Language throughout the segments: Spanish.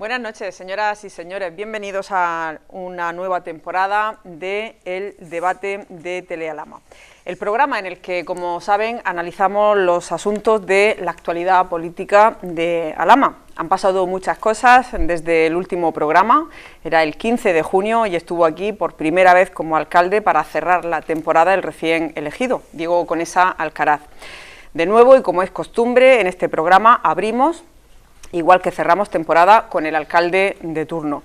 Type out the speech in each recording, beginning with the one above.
Buenas noches, señoras y señores. Bienvenidos a una nueva temporada de El Debate de Telealama. El programa en el que, como saben, analizamos los asuntos de la actualidad política de Alhama. Han pasado muchas cosas desde el último programa, era el 15 de junio y estuvo aquí por primera vez como alcalde para cerrar la temporada el recién elegido, Diego Conesa Alcaraz. De nuevo, y como es costumbre, en este programa abrimos, igual que cerramos temporada, con el alcalde de turno.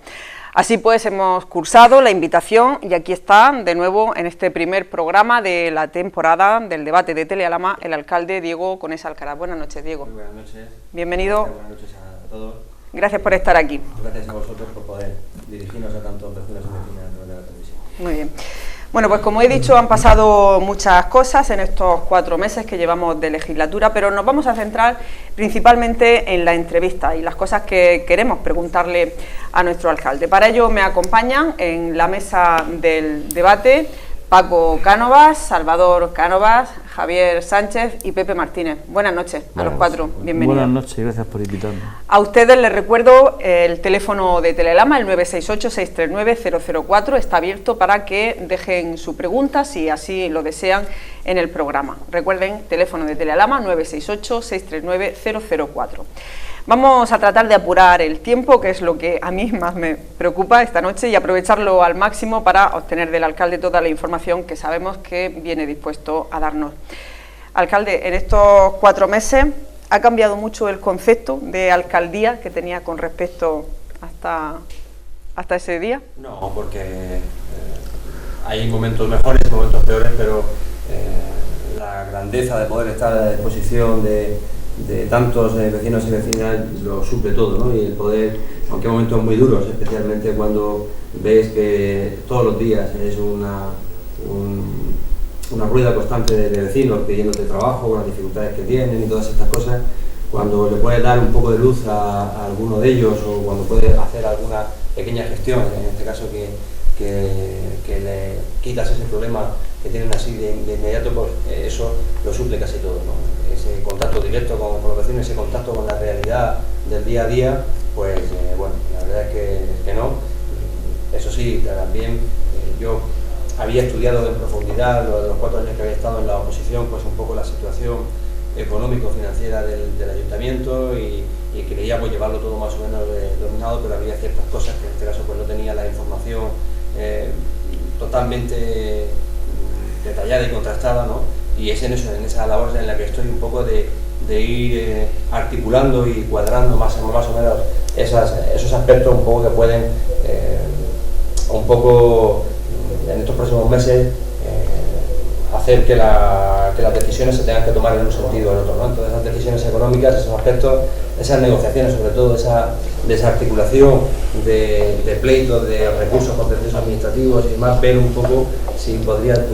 Así pues, hemos cursado la invitación y aquí está, de nuevo, en este primer programa de la temporada del debate de Telealama, el alcalde Diego Conesa Alcaraz. Buenas noches, Diego. Muy buenas noches. Bienvenido. Buenas noches a todos. Gracias por estar aquí. Gracias a vosotros por poder dirigirnos a tantos vecinos y vecinas a través de la televisión. Muy bien. Bueno, pues como he dicho, han pasado muchas cosas en estos 4 meses que llevamos de legislatura, pero nos vamos a centrar principalmente en la entrevista y las cosas que queremos preguntarle a nuestro alcalde. Para ello me acompañan en la mesa del debate Paco Cánovas, Salvador Cánovas, Javier Sánchez y Pepe Martínez. Buenas noches a los 4, bienvenidos. Buenas noches y gracias por invitarnos. A ustedes les recuerdo el teléfono de Telealama, el 968-639-004, está abierto para que dejen su pregunta, si así lo desean, en el programa. Recuerden, teléfono de Telealama, 968-639-004. Vamos a tratar de apurar el tiempo, que es lo que a mí más me preocupa esta noche, y aprovecharlo al máximo para obtener del alcalde toda la información que sabemos que viene dispuesto a darnos. Alcalde, en estos 4 meses, ¿ha cambiado mucho el concepto de alcaldía que tenía con respecto hasta ese día? No, porque hay momentos mejores y momentos peores, pero la grandeza de poder estar a la disposición de tantos vecinos y vecinas lo suple todo, ¿no? Y el poder, aunque hay momentos muy duros, especialmente cuando ves que todos los días es una rueda constante de vecinos pidiéndote trabajo, con las dificultades que tienen y todas estas cosas, cuando le puedes dar un poco de luz a alguno de ellos o cuando puedes hacer alguna pequeña gestión, en este caso que le quitas ese problema que tienen así de inmediato, pues eso lo suple casi todo, ¿no? Ese contacto directo con los vecinos, ese contacto con la realidad del día a día, pues bueno, la verdad es que no. Eso sí, también yo había estudiado en profundidad los 4 años que había estado en la oposición, pues un poco la situación económico-financiera del ayuntamiento y creía pues llevarlo todo más o menos dominado, pero había ciertas cosas que en este caso pues no tenía la información totalmente detallada y contrastada, ¿no? Y es en esa labor en la que estoy un poco de ir articulando y cuadrando más o menos esos aspectos un poco que pueden un poco en estos próximos meses hacer que las decisiones se tengan que tomar en un sentido o en otro, ¿no? Entonces esas decisiones económicas, esos aspectos, esas negociaciones, sobre todo esa desarticulación de pleitos, de recursos contenciosos administrativos y demás, ver un poco si pudiera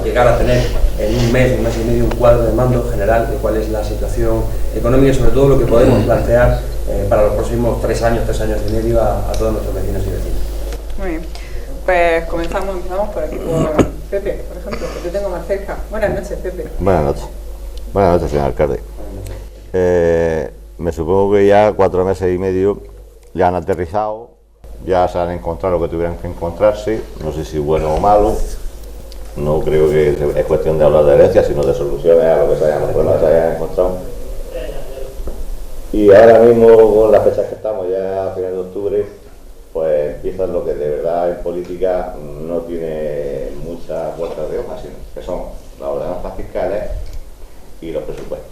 llegar a tener en un mes y medio un cuadro de mando general de cuál es la situación económica y sobre todo lo que podemos plantear para los próximos 3 años y medio a todos nuestros vecinos y vecinas. Muy bien, pues empezamos por aquí, por Pepe, por ejemplo, que te tengo más cerca. Buenas noches, Pepe. Buenas noches. Buenas noches, señor alcalde. Me supongo que ya 4 meses y medio ya han aterrizado, ya se han encontrado lo que tuvieran que encontrarse, no sé si bueno o malo, no creo que es cuestión de hablar de herencia, sino de soluciones a lo que se hayan encontrado. Y ahora mismo, con las fechas que estamos, ya a finales de octubre, pues empieza lo que de verdad en política no tiene muchas vueltas de hoja, sino que son las ordenanzas fiscales y los presupuestos,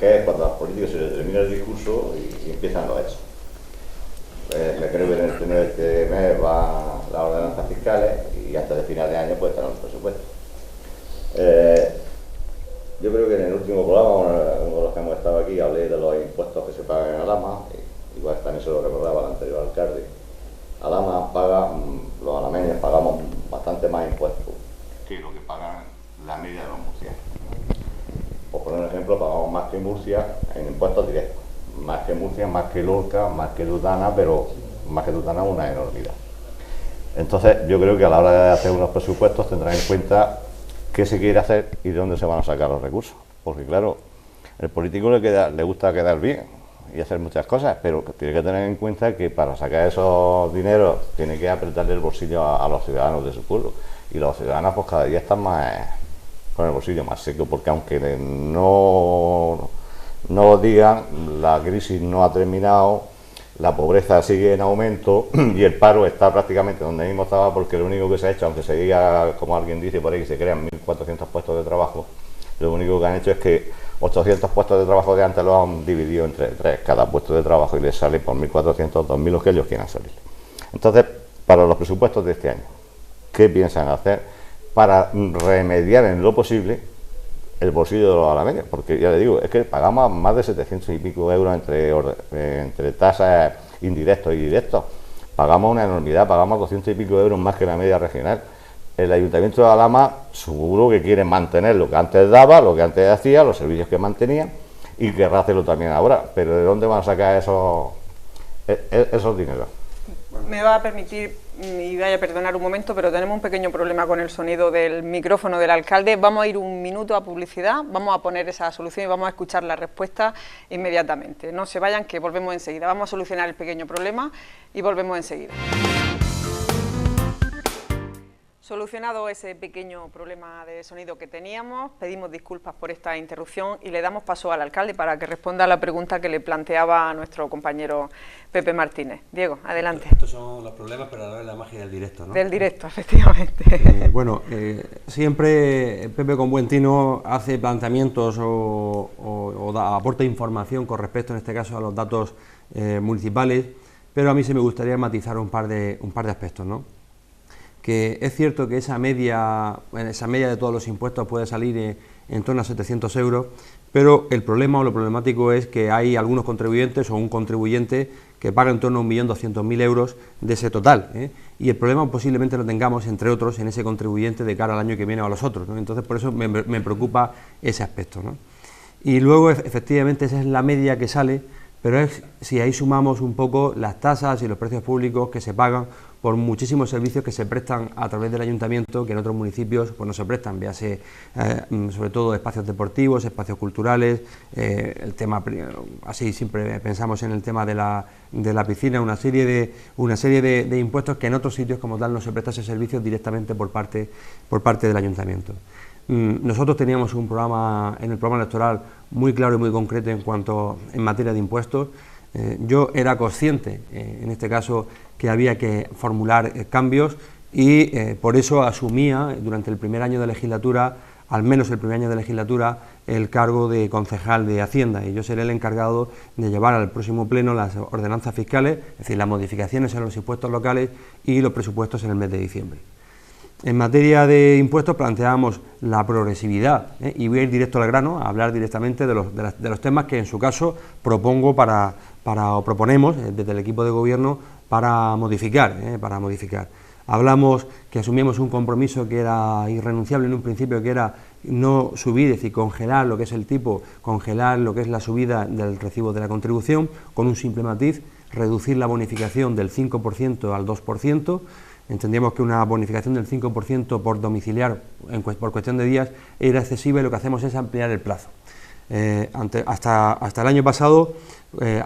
que es cuando a los políticos se les termina el discurso y empiezan los hechos. Me creo que en este mes van las ordenanzas fiscales y hasta de final de año pues estarán los presupuestos. Yo creo que en el último programa, uno de los que hemos estado aquí, hablé de los impuestos que se pagan en Alhama, igual también se lo recordaba el anterior alcalde. Alhama paga, los alameños pagamos bastante más impuestos que lo que pagan la media de los murcianos. Por poner un ejemplo, pagamos más que Murcia en impuestos directos, más que Murcia, más que Lorca, más que Tutana, pero más que Tutana una enormidad. Entonces yo creo que a la hora de hacer unos presupuestos tendrán en cuenta qué se quiere hacer y de dónde se van a sacar los recursos, porque claro, el político le gusta quedar bien y hacer muchas cosas, pero tiene que tener en cuenta que para sacar esos dineros tiene que apretarle el bolsillo a los ciudadanos de su pueblo, y los ciudadanos pues cada día están más con el bolsillo más seco, porque aunque no lo digan, la crisis no ha terminado, la pobreza sigue en aumento y el paro está prácticamente donde mismo estaba, porque lo único que se ha hecho, aunque se diga, como alguien dice por ahí, que se crean 1.400 puestos de trabajo, lo único que han hecho es que 800 puestos de trabajo de antes los han dividido entre 3 cada puesto de trabajo, y les sale por 1.400, 2.000 los que ellos quieran salir. Entonces, para los presupuestos de este año, ¿qué piensan hacer para remediar en lo posible el bolsillo de los alameños? Porque ya le digo, es que pagamos más de 700 y pico euros entre tasas indirectos y directos. Pagamos una enormidad, pagamos 200 y pico euros más que la media regional. El Ayuntamiento de Alhama seguro que quiere mantener lo que antes daba, lo que antes hacía, los servicios que mantenía, y querrá hacerlo también ahora. Pero ¿de dónde van a sacar esos dineros? Me va a permitir, y vaya a perdonar un momento, pero tenemos un pequeño problema con el sonido del micrófono del alcalde. Vamos a ir un minuto a publicidad, vamos a poner esa solución y vamos a escuchar la respuesta inmediatamente. No se vayan, que volvemos enseguida. Vamos a solucionar el pequeño problema y volvemos enseguida. Solucionado ese pequeño problema de sonido que teníamos, pedimos disculpas por esta interrupción y le damos paso al alcalde para que responda a la pregunta que le planteaba a nuestro compañero Pepe Martínez. Diego, adelante. Estos son los problemas, pero a la vez la magia del directo, ¿no? Del directo, efectivamente. Siempre Pepe con buen tino hace planteamientos o aporta información con respecto, en este caso, a los datos municipales, pero a mí se me gustaría matizar un par de aspectos, ¿no? Que es cierto que esa media de todos los impuestos puede salir en torno a 700 euros, pero el problema o lo problemático es que hay algunos contribuyentes o un contribuyente que paga en torno a 1.200.000 euros de ese total, ¿eh? Y el problema posiblemente lo tengamos, entre otros, en ese contribuyente de cara al año que viene o a los otros, ¿no? Entonces, por eso me preocupa ese aspecto, ¿no? Y luego, efectivamente, esa es la media que sale, pero si ahí sumamos un poco las tasas y los precios públicos que se pagan por muchísimos servicios que se prestan a través del ayuntamiento, que en otros municipios pues no se prestan, véase sobre todo espacios deportivos, espacios culturales, el tema, así siempre pensamos en el tema de la piscina, una serie de impuestos que en otros sitios como tal no se presta ese servicio directamente por parte del ayuntamiento. Nosotros teníamos un programa, en el programa electoral, muy claro y muy concreto en materia de impuestos. Yo era consciente, en este caso, que había que formular cambios y por eso asumía durante el primer año de legislatura, al menos el primer año de legislatura, el cargo de concejal de Hacienda, y yo seré el encargado de llevar al próximo pleno las ordenanzas fiscales, es decir, las modificaciones en los impuestos locales y los presupuestos en el mes de diciembre. En materia de impuestos planteábamos la progresividad, y voy a ir directo al grano, a hablar directamente de los temas que en su caso proponemos desde el equipo de gobierno para modificar. Hablamos que asumíamos un compromiso que era irrenunciable en un principio, que era no subir, es decir, congelar lo que es el tipo, congelar lo que es la subida del recibo de la contribución, con un simple matiz, reducir la bonificación del 5% al 2%, entendíamos que una bonificación del 5% por domiciliar por cuestión de días era excesiva, y lo que hacemos es ampliar el plazo. Hasta el año pasado,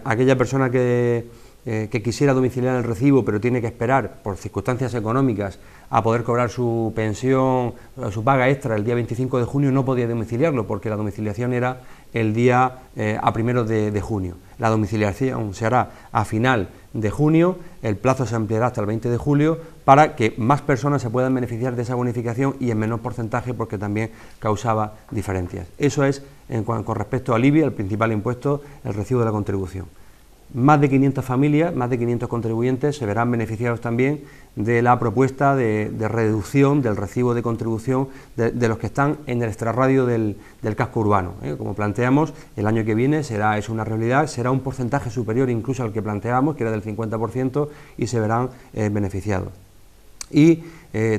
aquella persona que quisiera domiciliar el recibo, pero tiene que esperar por circunstancias económicas a poder cobrar su pensión, su paga extra el día 25 de junio, no podía domiciliarlo, porque la domiciliación era el día a 1 de junio. La domiciliación se hará a final de junio, el plazo se ampliará hasta el 20 de julio para que más personas se puedan beneficiar de esa bonificación y en menor porcentaje, porque también causaba diferencias. Eso es con respecto al IBI, el principal impuesto, el recibo de la contribución. Más de 500 familias, más de 500 contribuyentes se verán beneficiados también de la propuesta de reducción del recibo de contribución de los que están en el extrarradio del casco urbano. Como planteamos, el año que viene es una realidad, será un porcentaje superior incluso al que planteamos, que era del 50%, y se verán beneficiados. Y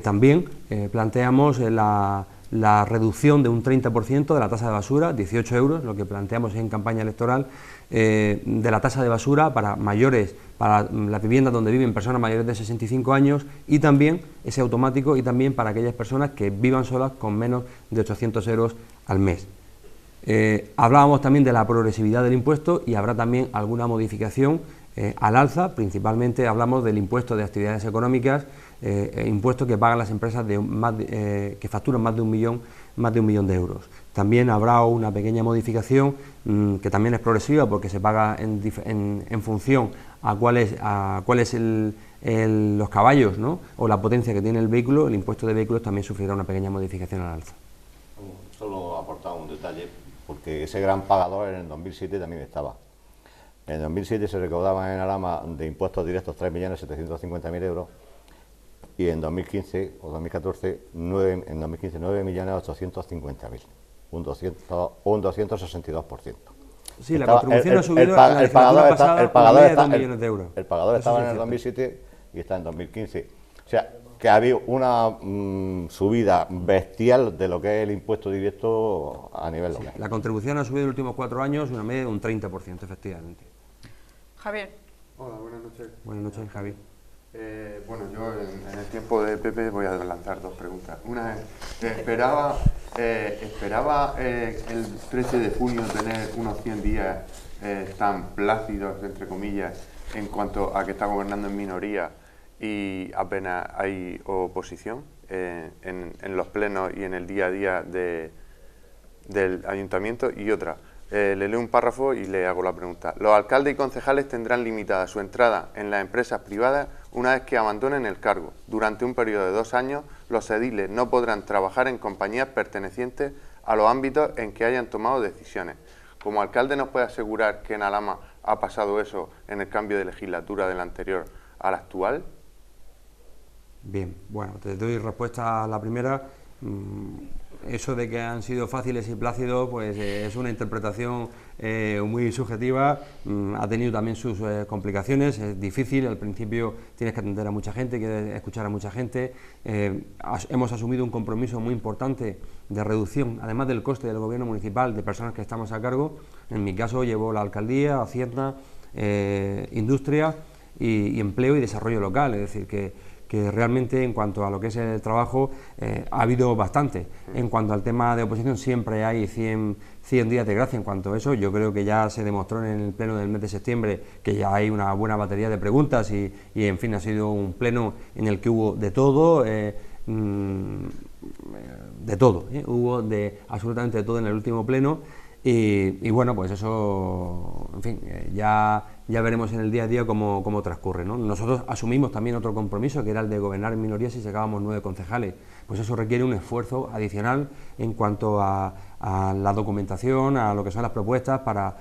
también planteamos la reducción de un 30% de la tasa de basura, 18 euros, lo que planteamos en campaña electoral, de la tasa de basura para mayores, para las viviendas donde viven personas mayores de 65 años, y también ese automático, y también para aquellas personas que vivan solas con menos de 800 euros al mes. Hablábamos también de la progresividad del impuesto y habrá también alguna modificación al alza. Principalmente hablamos del impuesto de actividades económicas, impuesto que pagan las empresas que facturan más de un millón de euros. También habrá una pequeña modificación que también es progresiva, porque se paga en función a cuál es los caballos, ¿no?, o la potencia que tiene el vehículo. El impuesto de vehículos también sufrirá una pequeña modificación al alza. Solo aportar un detalle, porque ese gran pagador en el 2007 también estaba. En el 2007 se recaudaban en Alhama de impuestos directos 3.750.000 euros, y en 2015 o 2014 9.850.000, un 262%. Sí, la contribución ha subido en la legislatura pasada por 2 millones de euros. El pagador estaba en el 2007 y está en 2015. O sea, que ha habido una subida bestial de lo que es el impuesto directo a nivel local. La contribución ha subido en los últimos 4 años una media de un 30%, efectivamente. Javier. Hola, buenas noches. Buenas noches, Javi. Bueno, yo en el tiempo de Pepe voy a lanzar 2 preguntas. Una es, ¿esperaba el 13 de junio tener unos 100 días tan plácidos, entre comillas, en cuanto a que está gobernando en minoría y apenas hay oposición en los plenos y en el día a día del ayuntamiento? Y otra, le leo un párrafo y le hago la pregunta. Los alcaldes y concejales tendrán limitada su entrada en las empresas privadas una vez que abandonen el cargo. Durante un periodo de 2 años, los ediles no podrán trabajar en compañías pertenecientes a los ámbitos en que hayan tomado decisiones. ¿Como alcalde nos puede asegurar que en Alhama ha pasado eso en el cambio de legislatura del anterior al actual? Bien, bueno, te doy respuesta a la primera. Eso de que han sido fáciles y plácidos, pues es una interpretación muy subjetiva. Ha tenido también sus complicaciones, es difícil. Al principio tienes que atender a mucha gente, que escuchar a mucha gente. Hemos asumido un compromiso muy importante de reducción, además del coste del gobierno municipal, de personas que estamos a cargo. En mi caso llevo la alcaldía, Hacienda, Industria y Empleo y Desarrollo Local, es decir, que realmente en cuanto a lo que es el trabajo ha habido bastante. En cuanto al tema de oposición, siempre hay 100 días de gracia. En cuanto a eso, yo creo que ya se demostró en el pleno del mes de septiembre que ya hay una buena batería de preguntas y en fin, ha sido un pleno en el que hubo de todo, hubo de absolutamente de todo en el último pleno. Y bueno, pues eso, en fin, ya veremos en el día a día cómo transcurre, ¿no? Nosotros asumimos también otro compromiso, que era el de gobernar en minoría si sacábamos 9 concejales. Pues eso requiere un esfuerzo adicional en cuanto a la documentación, a lo que son las propuestas para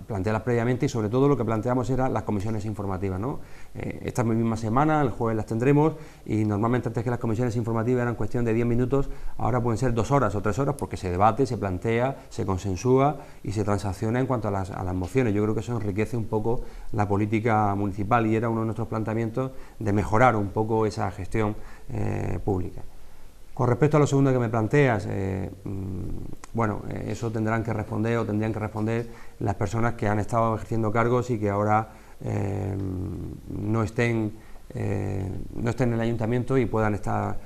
plantearlas previamente, y sobre todo lo que planteamos eran las comisiones informativas, ¿no? Esta misma semana, el jueves, las tendremos, y normalmente antes que las comisiones informativas eran cuestión de 10 minutos, ahora pueden ser 2 horas o 3 horas, porque se debate, se plantea, se consensúa y se transacciona en cuanto a las mociones. Yo creo que eso enriquece un poco la política municipal y era uno de nuestros planteamientos de mejorar un poco esa gestión pública. Con respecto a lo segundo que me planteas, bueno, eso tendrían que responder las personas que han estado ejerciendo cargos y que ahora no estén en el ayuntamiento y puedan estar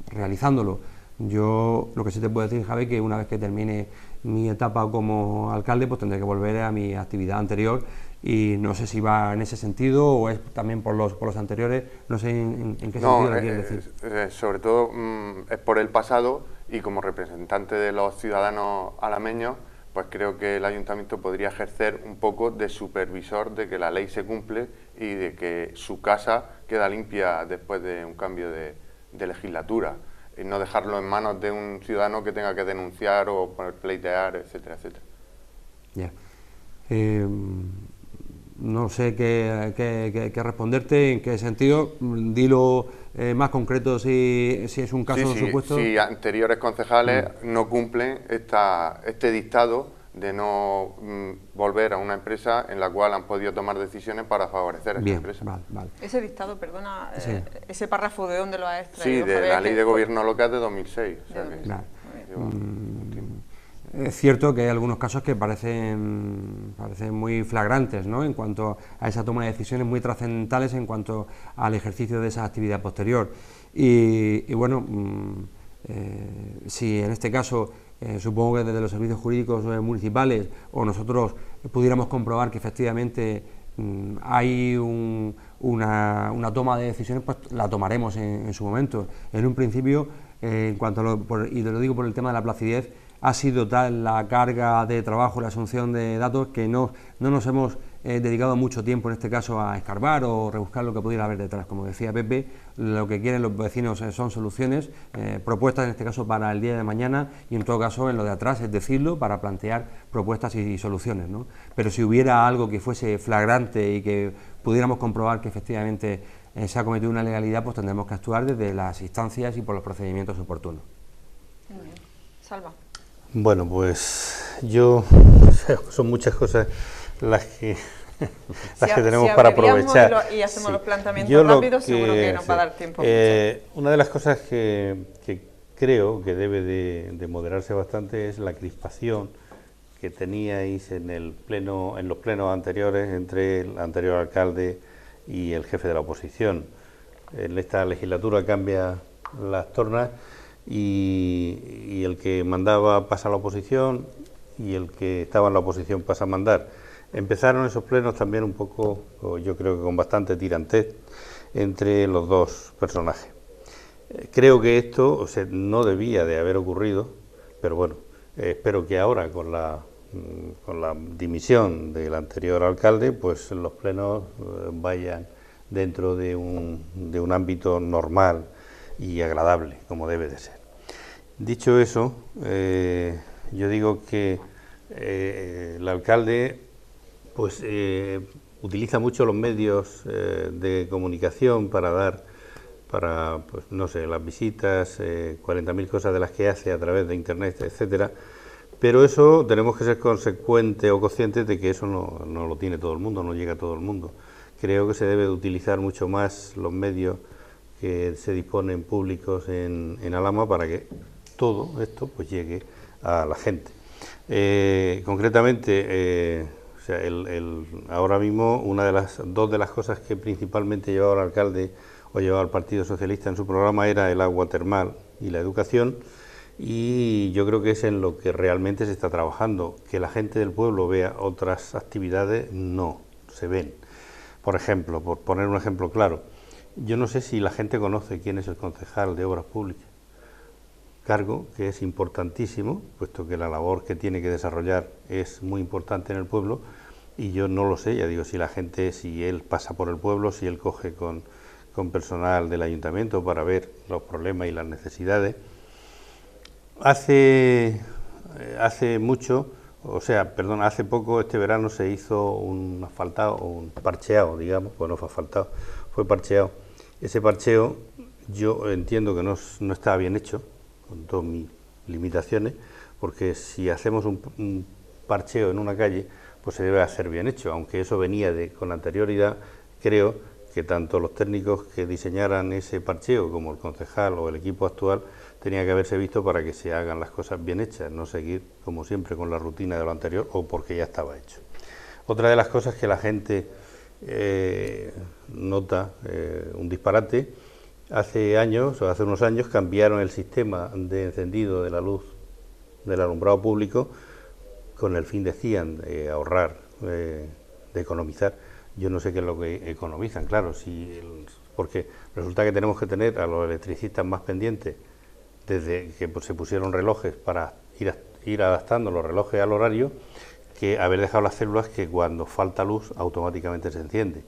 realizándolo. Yo lo que sí te puedo decir, Javi, que una vez que termine mi etapa como alcalde, pues tendré que volver a mi actividad anterior, y no sé si va en ese sentido o es también por los anteriores, no sé en qué sentido lo quieres decir. Sobre todo es por el pasado, y como representante de los ciudadanos alameños, pues creo que el ayuntamiento podría ejercer un poco de supervisor de que la ley se cumple y de que su casa queda limpia después de un cambio de legislatura, y no dejarlo en manos de un ciudadano que tenga que denunciar o pleitear, etcétera, etcétera. Ya. No sé qué responderte, en qué sentido. Dilo más concreto si es un caso supuesto. Si anteriores concejales no cumplen este dictado de no volver a una empresa en la cual han podido tomar decisiones para favorecer a esa empresa. Vale. Ese dictado, perdona, ese párrafo, ¿de dónde lo has Sí, extraído? de la Ley de Gobierno Local de 2006. O sea es cierto que hay algunos casos que parecen muy flagrantes, ¿no?, en cuanto a esa toma de decisiones muy trascendentales en cuanto al ejercicio de esa actividad posterior. Y bueno, si en este caso supongo que desde los servicios jurídicos municipales o nosotros pudiéramos comprobar que efectivamente hay una toma de decisiones, pues la tomaremos en su momento. En un principio, en cuanto a y te lo digo por el tema de la placidez, ha sido tal la carga de trabajo, la asunción de datos, que no nos hemos dedicado mucho tiempo en este caso a escarbar o rebuscar lo que pudiera haber detrás. Como decía Pepe, lo que quieren los vecinos son soluciones, propuestas en este caso para el día de mañana, y en todo caso en lo de atrás es decirlo para plantear propuestas y soluciones, ¿no? Pero si hubiera algo que fuese flagrante y que pudiéramos comprobar que efectivamente se ha cometido una ilegalidad, pues tendremos que actuar desde las instancias y por los procedimientos oportunos. Muy bien. Salva. Bueno, pues son muchas cosas las que tenemos para aprovechar. Y hacemos los planteamientos rápidos, seguro que nos va a dar tiempo. Una de las cosas que creo que debe de moderarse bastante es la crispación que teníais en los plenos anteriores entre el anterior alcalde y el jefe de la oposición. En esta legislatura cambia las tornas y el que mandaba pasa a la oposición y el que estaba en la oposición pasa a mandar. Empezaron esos plenos también un poco, yo creo que con bastante tirantez entre los dos personajes. Creo que esto no debía de haber ocurrido, pero bueno, espero que ahora con la dimisión del anterior alcalde, pues los plenos vayan dentro de un ámbito normal y agradable, como debe de ser. Dicho eso, yo digo que el alcalde pues utiliza mucho los medios de comunicación para pues no sé, las visitas, 40.000 cosas de las que hace a través de internet, etcétera. Pero eso tenemos que ser consecuentes o conscientes de que eso no lo tiene todo el mundo, no llega a todo el mundo. Creo que se debe de utilizar mucho más los medios que se disponen públicos en Alhama para que todo esto pues llegue a la gente. Concretamente, ahora mismo dos de las cosas que principalmente llevaba el alcalde o llevaba el Partido Socialista en su programa era el agua termal y la educación, y yo creo que es en lo que realmente se está trabajando. Que la gente del pueblo vea otras actividades no se ven. Por ejemplo, por poner un ejemplo claro, yo no sé si la gente conoce quién es el concejal de Obras Públicas, cargo que es importantísimo, puesto que la labor que tiene que desarrollar es muy importante en el pueblo, y yo no lo sé, ya digo, si él pasa por el pueblo, si él coge con personal del ayuntamiento para ver los problemas y las necesidades. Hace poco, este verano, se hizo un asfaltado, o un parcheado, digamos, pues no fue asfaltado, fue parcheado. Ese parcheo yo entiendo que no estaba bien hecho, con todas mis limitaciones, porque si hacemos un parcheo en una calle, pues se debe hacer bien hecho, aunque eso venía con anterioridad. Creo que tanto los técnicos que diseñaran ese parcheo como el concejal o el equipo actual tenía que haberse visto para que se hagan las cosas bien hechas, no seguir como siempre con la rutina de lo anterior o porque ya estaba hecho. Otra de las cosas que la gente nota un disparate: hace unos años cambiaron el sistema de encendido de la luz del alumbrado público con el fin, decían, de ahorrar, de economizar. Yo no sé qué es lo que economizan, claro, porque resulta que tenemos que tener a los electricistas más pendientes desde que se pusieron relojes para ir adaptando los relojes al horario, que haber dejado las células que cuando falta luz automáticamente se enciende.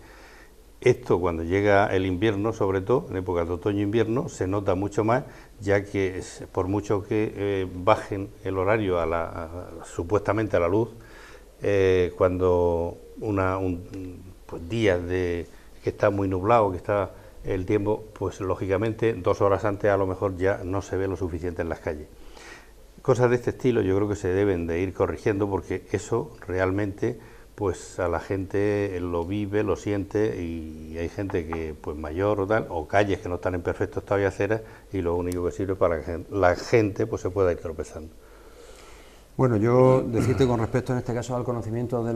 Esto, cuando llega el invierno, sobre todo en épocas de otoño-invierno, se nota mucho más, ya que por mucho que bajen el horario supuestamente a la luz, cuando días que está muy nublado, que está el tiempo, pues lógicamente 2 horas antes a lo mejor ya no se ve lo suficiente en las calles. Cosas de este estilo yo creo que se deben de ir corrigiendo, porque eso realmente pues a la gente lo vive, lo siente, y hay gente que pues mayor o tal, o calles que no están en perfecto estado de aceras, y lo único que sirve para que la gente pues se pueda ir tropezando. Bueno, yo decirte con respecto en este caso al conocimiento de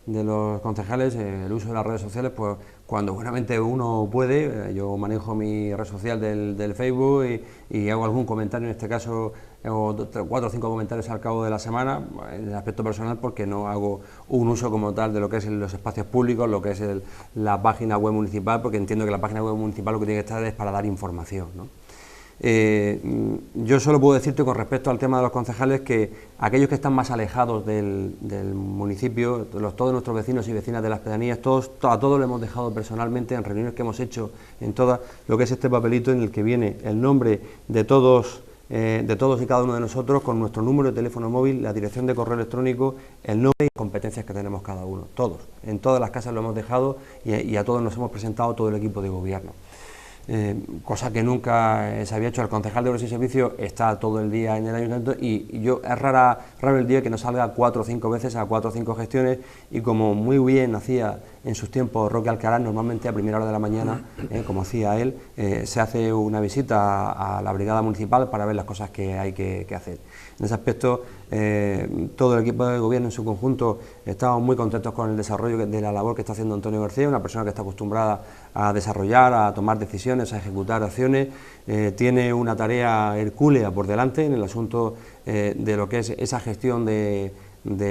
los concejales, el uso de las redes sociales, pues cuando buenamente uno puede. Yo manejo mi red social del Facebook y hago algún comentario, en este caso hago 4 o 5 comentarios al cabo de la semana, en el aspecto personal, porque no hago un uso como tal de lo que es los espacios públicos, lo que es la página web municipal, porque entiendo que la página web municipal lo que tiene que estar es para dar información, ¿no? Yo solo puedo decirte con respecto al tema de los concejales que aquellos que están más alejados del municipio, todos nuestros vecinos y vecinas de las pedanías, a todos lo hemos dejado personalmente en reuniones que hemos hecho en todas, lo que es este papelito en el que viene el nombre de todos y cada uno de nosotros, con nuestro número de teléfono móvil, la dirección de correo electrónico, el nombre y las competencias que tenemos cada uno, todos, en todas las casas lo hemos dejado y a todos nos hemos presentado todo el equipo de gobierno. Cosa que nunca se había hecho. El concejal de Obras y Servicios está todo el día en el ayuntamiento y yo es raro el día que no salga 4 o 5 veces a 4 o 5 gestiones, y como muy bien hacía en sus tiempos Roque Alcaraz, normalmente a primera hora de la mañana, como hacía él, se hace una visita a la brigada municipal para ver las cosas que hay que hacer. En ese aspecto, todo el equipo de gobierno en su conjunto estamos muy contentos con el desarrollo de la labor que está haciendo Antonio García, una persona que está acostumbrada a desarrollar, a tomar decisiones, a ejecutar acciones. Tiene una tarea hercúlea por delante en el asunto de lo que es esa gestión de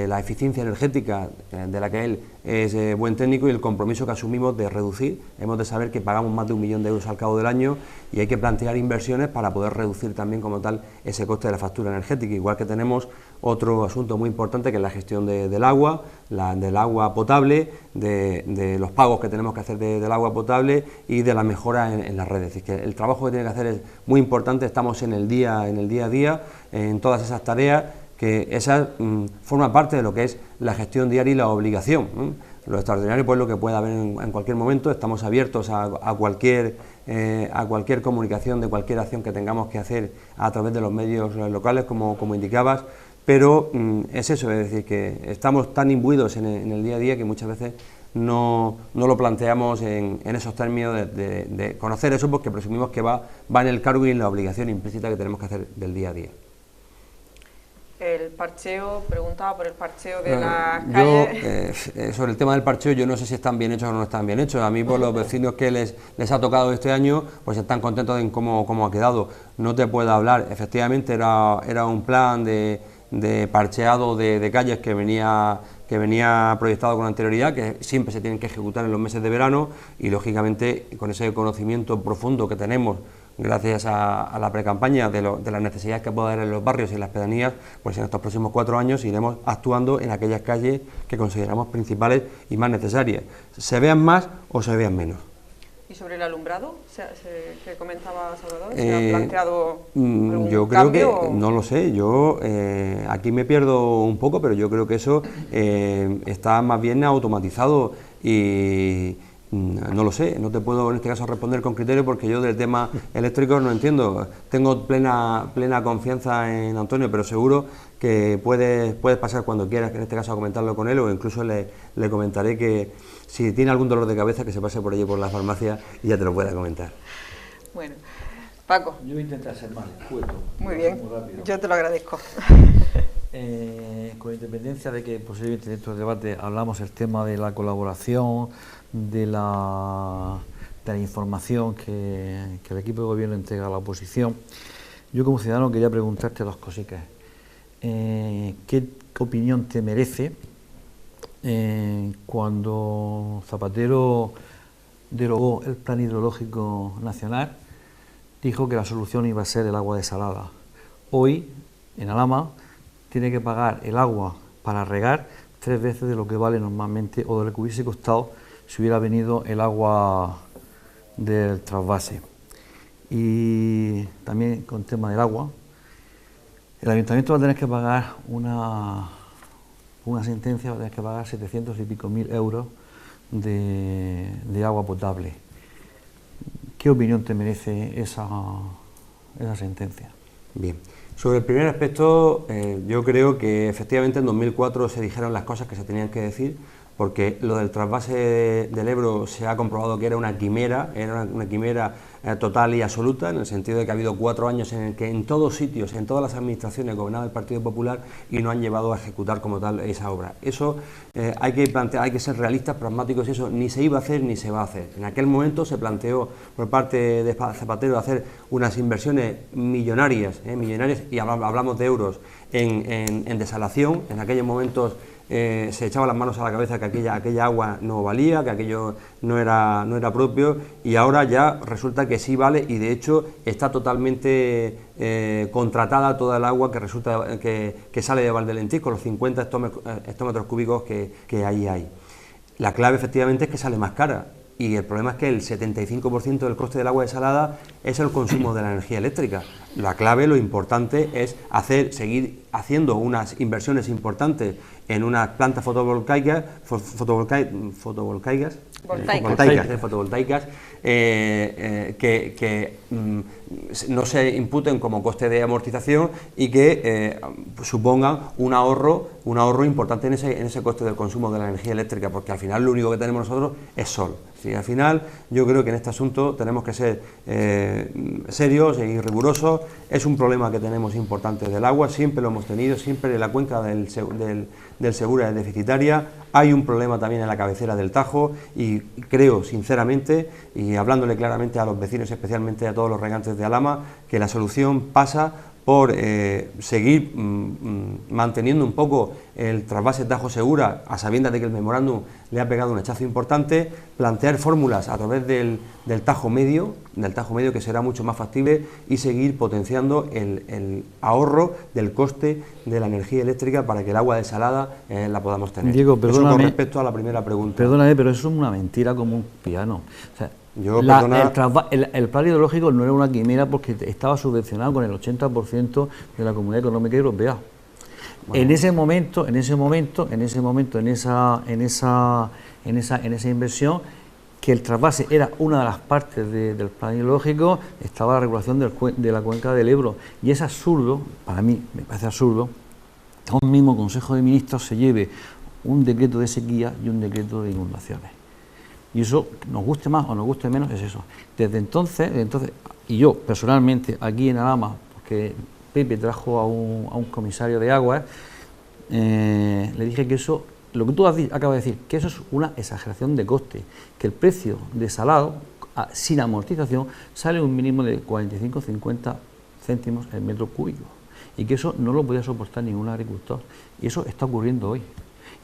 la eficiencia energética, de la que él es buen técnico, y el compromiso que asumimos de reducir. Hemos de saber que pagamos más de 1 millón de euros al cabo del año y hay que plantear inversiones para poder reducir también como tal ese coste de la factura energética, igual que tenemos otro asunto muy importante que es la gestión del agua, del agua potable, de los pagos que tenemos que hacer del agua potable y de la mejora en las redes. Es decir, que el trabajo que tiene que hacer es muy importante. Estamos en el día a día, en todas esas tareas, que esa forma parte de lo que es la gestión diaria y la obligación. Lo extraordinario, pues, lo que pueda haber en cualquier momento. Estamos abiertos a cualquier comunicación de cualquier acción que tengamos que hacer a través de los medios locales, como indicabas, pero es eso, es decir, que estamos tan imbuidos en el día a día que muchas veces no lo planteamos en esos términos de conocer eso, porque presumimos que va en el cargo y en la obligación implícita que tenemos que hacer del día a día. El parcheo, preguntaba por el parcheo de las calles. Sobre el tema del parcheo, yo no sé si están bien hechos o no están bien hechos. A mí, por los vecinos que les ha tocado este año, pues están contentos en cómo ha quedado. No te puedo hablar, efectivamente era un plan de parcheado de calles que venía proyectado con anterioridad, que siempre se tienen que ejecutar en los meses de verano, y lógicamente con ese conocimiento profundo que tenemos gracias a la precampaña de las necesidades que pueda haber en los barrios y en las pedanías, pues en estos próximos 4 años iremos actuando en aquellas calles que consideramos principales y más necesarias, se vean más o se vean menos. ¿Y sobre el alumbrado que comentaba Salvador? ¿Se ha planteado algún yo creo cambio, que, no lo sé, yo aquí me pierdo un poco, pero yo creo que eso está más bien automatizado y no lo sé, no te puedo en este caso responder con criterio, porque yo del tema eléctrico no entiendo. Tengo plena confianza en Antonio, pero seguro que puedes pasar cuando quieras, que en este caso a comentarlo con él, o incluso le comentaré que si tiene algún dolor de cabeza que se pase por allí por la farmacia y ya te lo pueda comentar. Bueno, Paco. Yo voy a intentar ser más escueto. Muy bien, yo te lo agradezco. Con independencia de que posiblemente dentro del debate hablamos el tema de la colaboración, de la información que el equipo de gobierno entrega a la oposición, yo como ciudadano quería preguntarte 2 cositas. ¿Qué opinión te merece cuando Zapatero derogó el Plan Hidrológico Nacional? Dijo que la solución iba a ser el agua desalada. Hoy, en Alhama, tiene que pagar el agua para regar 3 veces de lo que vale normalmente, o de lo que hubiese costado si hubiera venido el agua del trasvase. Y también con el tema del agua, el ayuntamiento va a tener que pagar una sentencia, va a tener que pagar 700 y pico mil euros de agua potable. ¿Qué opinión te merece esa sentencia? Bien, sobre el primer aspecto, yo creo que efectivamente en 2004 se dijeron las cosas que se tenían que decir, porque lo del trasvase del Ebro se ha comprobado que era una quimera total y absoluta, en el sentido de que ha habido 4 años en el que en todos sitios, en todas las administraciones gobernaba el Partido Popular y no han llevado a ejecutar como tal esa obra. Eso hay que plantear, hay que ser realistas, pragmáticos, y eso ni se iba a hacer ni se va a hacer. En aquel momento se planteó por parte de Zapatero hacer unas inversiones millonarias, y hablamos de euros, en desalación. En aquellos momentos se echaba las manos a la cabeza que aquella agua no valía, que aquello no era propio, y ahora ya resulta que sí vale, y de hecho está totalmente contratada toda el agua que resulta que sale de Valdelentisco, los 50 hectómetros cúbicos que ahí hay. La clave efectivamente es que sale más cara, y el problema es que el 75% del coste del agua desalada es el consumo de la energía eléctrica. La clave, lo importante es seguir haciendo unas inversiones importantes en unas plantas fotovoltaicas que no se imputen como coste de amortización y que supongan un ahorro importante en ese coste del consumo de la energía eléctrica, porque al final lo único que tenemos nosotros es sol. Sí, al final yo creo que en este asunto tenemos que ser serios y rigurosos. Es un problema que tenemos importante del agua, siempre lo hemos tenido, siempre la cuenca del Segura es deficitaria. Hay un problema también en la cabecera del Tajo, y creo sinceramente, y hablándole claramente a los vecinos, especialmente a todos los regantes de Alhama, que la solución pasa por seguir manteniendo un poco el trasvase Tajo Segura, a sabiendas de que el memorándum le ha pegado un hachazo importante, plantear fórmulas a través del Tajo Medio, que será mucho más factible, y seguir potenciando el ahorro del coste de la energía eléctrica para que el agua desalada la podamos tener. Diego, perdóname, eso con respecto a la primera pregunta. Perdóname, pero eso es una mentira como un piano. O sea, el plan hidrológico no era una quimera porque estaba subvencionado con el 80% de la Comunidad Económica Europea. Bueno. En esa inversión, que el trasvase era una de las partes del plan hidrológico, estaba la regulación de la cuenca del Ebro, y es absurdo, para mí me parece absurdo, que un mismo Consejo de Ministros se lleve un decreto de sequía y un decreto de inundaciones. Y eso, nos guste más o nos guste menos, es eso. Desde entonces, y yo personalmente aquí en Alhama, porque Pepe trajo a un comisario de aguas, le dije que eso, lo que tú acabas de decir, que eso es una exageración de coste, que el precio de salado, sin amortización, sale un mínimo de 45-50 céntimos el metro cúbico, y que eso no lo podía soportar ningún agricultor, y eso está ocurriendo hoy.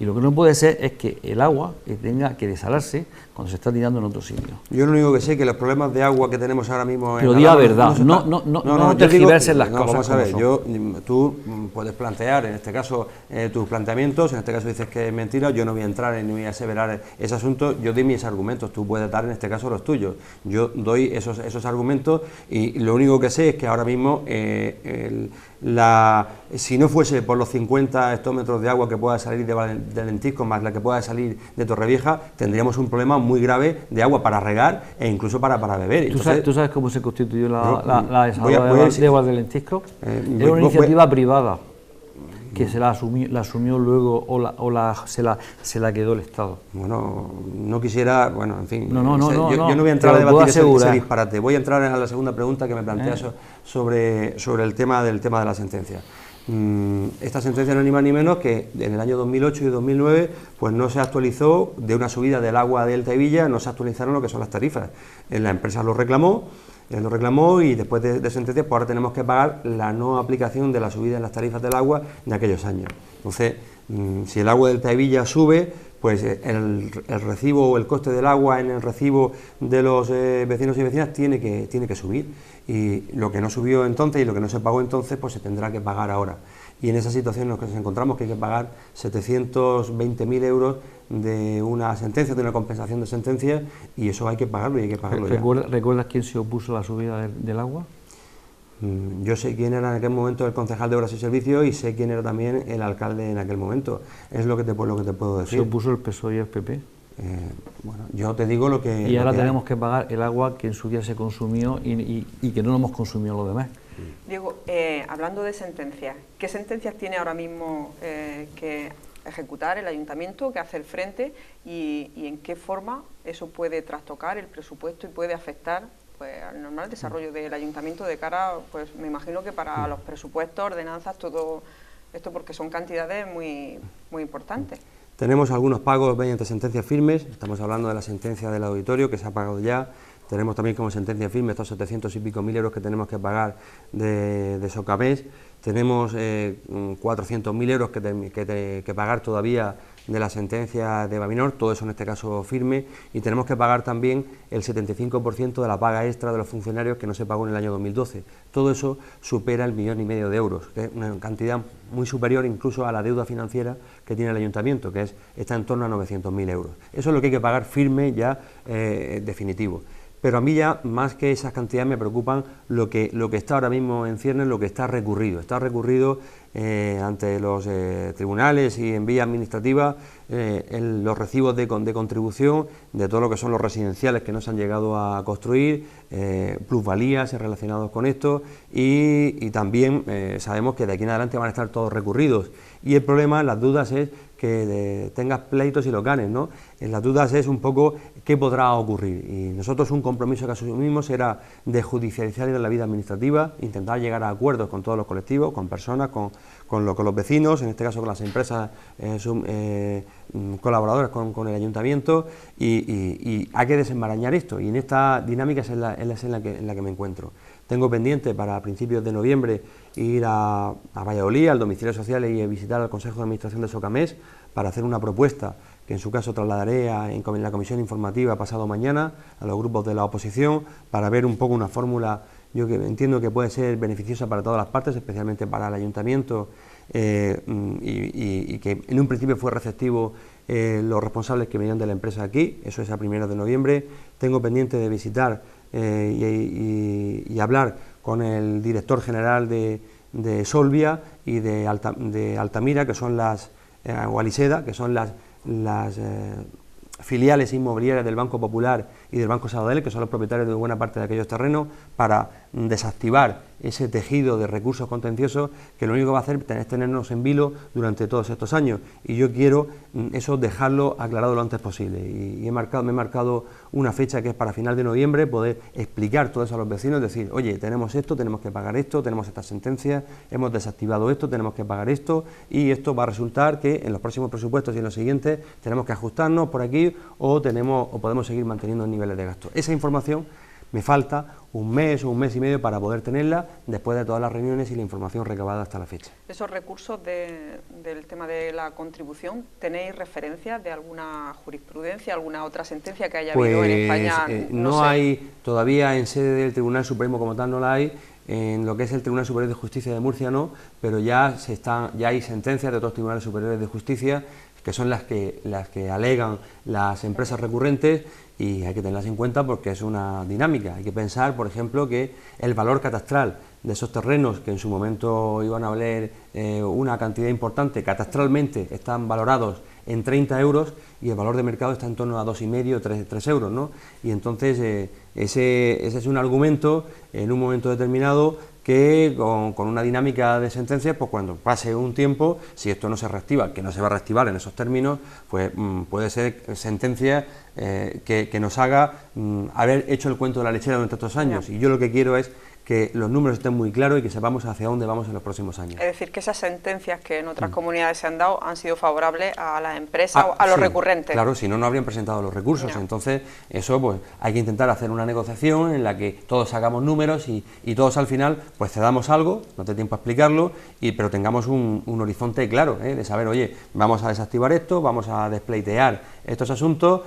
Y lo que no puede ser es que el agua tenga que desalarse cuando se está tirando en otro sitio. Yo lo único que sé es que los problemas de agua que tenemos ahora mismo... Pero diga verdad, no tergiversen las cosas. Vamos a ver, tú puedes plantear, en este caso, tus planteamientos, en este caso dices que es mentira, yo no voy a entrar ni voy a aseverar ese asunto, yo doy mis argumentos, tú puedes dar en este caso los tuyos. Yo doy esos argumentos, y lo único que sé es que ahora mismo si no fuese por los 50 hectómetros de agua que pueda salir de Lentisco más la que pueda salir de Torrevieja, tendríamos un problema muy grave de agua para regar e incluso para beber. ¿Tú sabes cómo se constituyó la desaladora de aguas de Lentisco? Era una iniciativa privada que se la asumió luego se la quedó el Estado. Bueno, no quisiera, bueno, en fin, yo no voy a entrar a debatir ese disparate. Voy a entrar a la segunda pregunta que me planteas sobre el tema de la sentencia. Esta sentencia no es ni más ni menos que en el año 2008 y 2009 pues no se actualizó, de una subida del agua de Elta y Villa, no se actualizaron lo que son las tarifas. La empresa lo reclamó y después de sentencia pues ahora tenemos que pagar la no aplicación de la subida en las tarifas del agua de aquellos años. Entonces, si el agua de Elta y Villa sube, pues el recibo o el coste del agua en el recibo de los vecinos y vecinas tiene que subir, y lo que no subió entonces y lo que no se pagó entonces pues se tendrá que pagar ahora, y en esa situación nos encontramos que hay que pagar 720.000 euros de una sentencia, de una compensación de sentencia, y eso hay que pagarlo y hay que pagarlo ya. ¿Recuerdas quién se opuso a la subida del agua? Yo sé quién era en aquel momento el concejal de Obras y Servicios y sé quién era también el alcalde en aquel momento. Es lo que te puedo decir. ¿Se opuso el PSOE y el PP? Bueno, yo te digo lo que... Y ahora tenemos que pagar el agua que en su día se consumió y que no lo hemos consumido los demás. Diego, hablando de sentencias, ¿qué sentencias tiene ahora mismo que ejecutar el ayuntamiento, que hace el frente, y en qué forma eso puede trastocar el presupuesto y puede afectar pues, al normal desarrollo del ayuntamiento de cara, pues me imagino que para los presupuestos, ordenanzas, todo esto, porque son cantidades muy importantes. Tenemos algunos pagos mediante sentencias firmes, estamos hablando de la sentencia del auditorio que se ha pagado ya. Tenemos también como sentencia firme estos 700 y pico mil euros que tenemos que pagar de Socamés. Tenemos 400.000 euros que pagar todavía de la sentencia de Baminor, todo eso en este caso firme, y tenemos que pagar también el 75% de la paga extra de los funcionarios que no se pagó en el año 2012. Todo eso supera el 1,5 millones de euros, que es una cantidad muy superior incluso a la deuda financiera que tiene el ayuntamiento, que está en torno a 900.000 euros. Eso es lo que hay que pagar firme ya definitivo. Pero a mí ya, más que esas cantidades, me preocupan lo que está ahora mismo en ciernes, lo que está recurrido. Está recurrido ante los tribunales y en vía administrativa los recibos de contribución de todo lo que son los residenciales que no se han llegado a construir, plusvalías relacionados con esto y también sabemos que de aquí en adelante van a estar todos recurridos. Y el problema, las dudas es que tengas pleitos y los ganes, ¿no? En las dudas es un poco qué podrá ocurrir, y nosotros un compromiso que asumimos era de judicializar la vida administrativa, intentar llegar a acuerdos con todos los colectivos, con personas, con los vecinos, en este caso con las empresas colaboradoras con el ayuntamiento, y hay que desenmarañar esto, y en esta dinámica es en la que me encuentro. Tengo pendiente para principios de noviembre ir a Valladolid, al domicilio social, y visitar al Consejo de Administración de Socamés para hacer una propuesta que en su caso trasladaré en la comisión informativa pasado mañana a los grupos de la oposición para ver un poco una fórmula, yo que entiendo que puede ser beneficiosa para todas las partes, especialmente para el ayuntamiento, y que en un principio fue receptivo los responsables que venían de la empresa aquí. Eso es a 1 de noviembre. Tengo pendiente de visitar y hablar con el director general de Solvia y de Altamira, que son o Aliseda, que son las filiales inmobiliarias del Banco Popular y del Banco Sabadell, que son los propietarios de buena parte de aquellos terrenos, para desactivar ese tejido de recursos contenciosos que lo único que va a hacer es tenernos en vilo durante todos estos años, y yo quiero eso dejarlo aclarado lo antes posible, y me he marcado una fecha que es para final de noviembre, poder explicar todo eso a los vecinos, decir, oye, tenemos esto, tenemos que pagar esto, tenemos estas sentencias, hemos desactivado esto, tenemos que pagar esto, y esto va a resultar que en los próximos presupuestos y en los siguientes tenemos que ajustarnos por aquí o podemos seguir manteniendo niveles de gasto. Esa información me falta un mes o un mes y medio para poder tenerla después de todas las reuniones y la información recabada hasta la fecha. Esos recursos del tema de la contribución, ¿tenéis referencias de alguna jurisprudencia, alguna otra sentencia que haya habido en España? No hay, todavía en sede del Tribunal Supremo como tal no la hay, en lo que es el Tribunal Superior de Justicia de Murcia no, pero ya hay sentencias de otros tribunales superiores de justicia que son las que alegan las empresas recurrentes, y hay que tenerlas en cuenta porque es una dinámica. Hay que pensar, por ejemplo, que el valor catastral de esos terrenos, que en su momento iban a valer una cantidad importante, catastralmente están valorados en 30 euros y el valor de mercado está en torno a 2,5 o 3 euros, ¿no? Y entonces ese es un argumento en un momento determinado que con una dinámica de sentencias, pues cuando pase un tiempo, si esto no se reactiva, que no se va a reactivar en esos términos, pues puede ser sentencia que nos haga haber hecho el cuento de la lechera durante estos años. Y yo lo que quiero es que los números estén muy claros y que sepamos hacia dónde vamos en los próximos años. Es decir, que esas sentencias que en otras comunidades se han dado han sido favorables a las empresas, a los recurrentes. Claro, si no, no habrían presentado los recursos. Entonces, eso pues hay que intentar hacer una negociación en la que todos sacamos números y todos al final pues cedamos algo, no te tiempo a explicarlo, pero tengamos un horizonte claro, de saber, oye, vamos a desactivar esto, vamos a despleitear estos asuntos,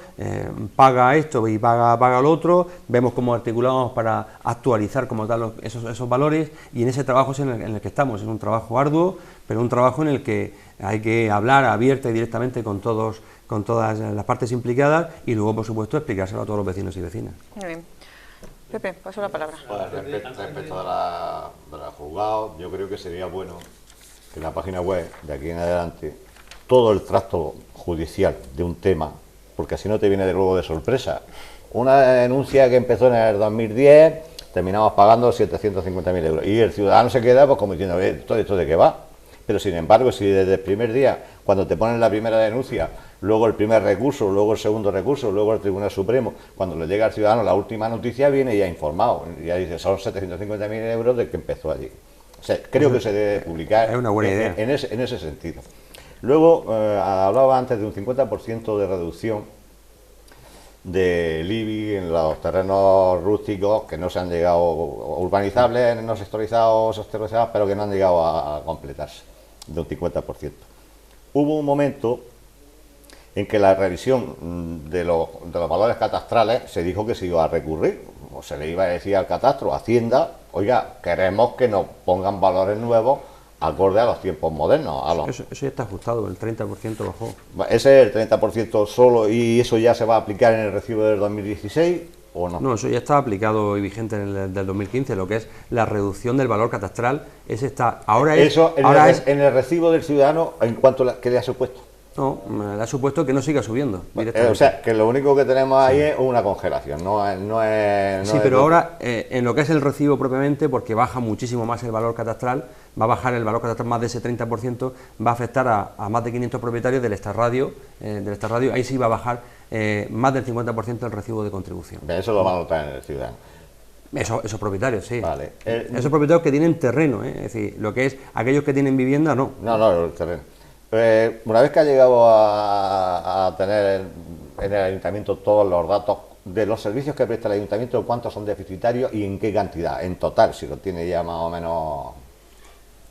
paga esto y paga lo otro, vemos cómo articulamos para actualizar como tal esos valores, y en ese trabajo es en el que estamos. Es un trabajo arduo, pero un trabajo en el que hay que hablar abierta y directamente con todas las partes implicadas, y luego, por supuesto, explicárselo a todos los vecinos y vecinas. Muy bien. Pepe, paso la palabra. Respecto de la juzgado, yo creo que sería bueno que en la página web, de aquí en adelante, todo el tracto judicial de un tema, porque así no te viene de luego de sorpresa. Una denuncia que empezó en el 2010, terminamos pagando 750.000 euros, y el ciudadano se queda pues como diciendo, ¿esto de qué va? Pero sin embargo, si desde el primer día, cuando te ponen la primera denuncia, luego el primer recurso, luego el segundo recurso, luego el Tribunal Supremo, cuando le llega al ciudadano la última noticia, viene ya informado, ya dice, son 750.000 euros de que empezó allí. O sea, creo que se debe publicar es una buena idea. En ese sentido. Luego, hablaba antes de un 50% de reducción del IBI en los terrenos rústicos que no se han llegado, urbanizables, no sectorizados, pero que no han llegado a completarse, de un 50%. Hubo un momento en que la revisión de los valores catastrales se dijo que se iba a recurrir, o se le iba a decir al catastro, a Hacienda, oiga, queremos que nos pongan valores nuevos acorde a los tiempos modernos. Eso ya está ajustado, el 30% bajó. ¿Ese es el 30% solo y eso ya se va a aplicar en el recibo del 2016 o no? No, eso ya está aplicado y vigente en el del 2015, lo que es la reducción del valor catastral, ese está, en el recibo del ciudadano, ¿en cuánto que le ha supuesto? No, le ha supuesto que no siga subiendo directamente. O sea, que lo único que tenemos ahí es una congelación, sí, pero ahora, en lo que es el recibo propiamente, porque baja muchísimo más el valor catastral, va a bajar el valor catastral más de ese 30%, va a afectar a más de 500 propietarios del extrarradio, ahí sí va a bajar más del 50% el recibo de contribución. Eso lo va a notar en el ciudadano. Esos propietarios, sí. Vale. Esos propietarios que tienen terreno, es decir, lo que es aquellos que tienen vivienda, no. No, el terreno. Una vez que ha llegado a tener en el ayuntamiento todos los datos de los servicios que presta el ayuntamiento, cuántos son deficitarios y en qué cantidad, en total, si lo tiene ya más o menos.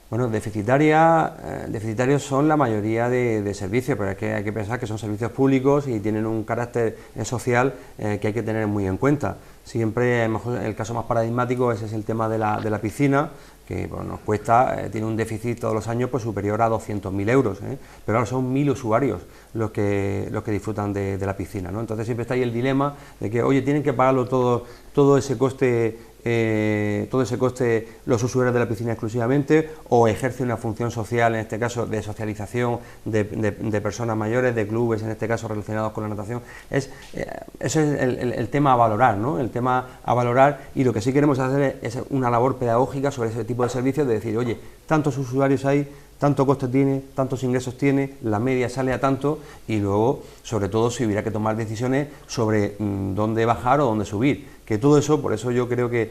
Bueno, deficitarios son la mayoría de servicios, pero es que hay que pensar que son servicios públicos y tienen un carácter social que hay que tener muy en cuenta. Siempre, a lo mejor, el caso más paradigmático ese es el tema de la piscina, que pues, nos cuesta, tiene un déficit todos los años pues, superior a 200.000 euros, pero ahora son 1.000 usuarios los que disfrutan de la piscina, ¿no? Entonces siempre está ahí el dilema de que, oye, tienen que pagarlo todo ese coste los usuarios de la piscina exclusivamente, o ejerce una función social, en este caso de socialización de personas mayores, de clubes, en este caso relacionados con la natación. Eso es el tema a valorar, ¿no? El tema a valorar, y lo que sí queremos hacer es una labor pedagógica sobre ese tipo de servicios, de decir, oye, tantos usuarios hay, tanto coste tiene, tantos ingresos tiene, la media sale a tanto, y luego, sobre todo, si hubiera que tomar decisiones sobre dónde bajar o dónde subir. Que todo eso, por eso yo creo que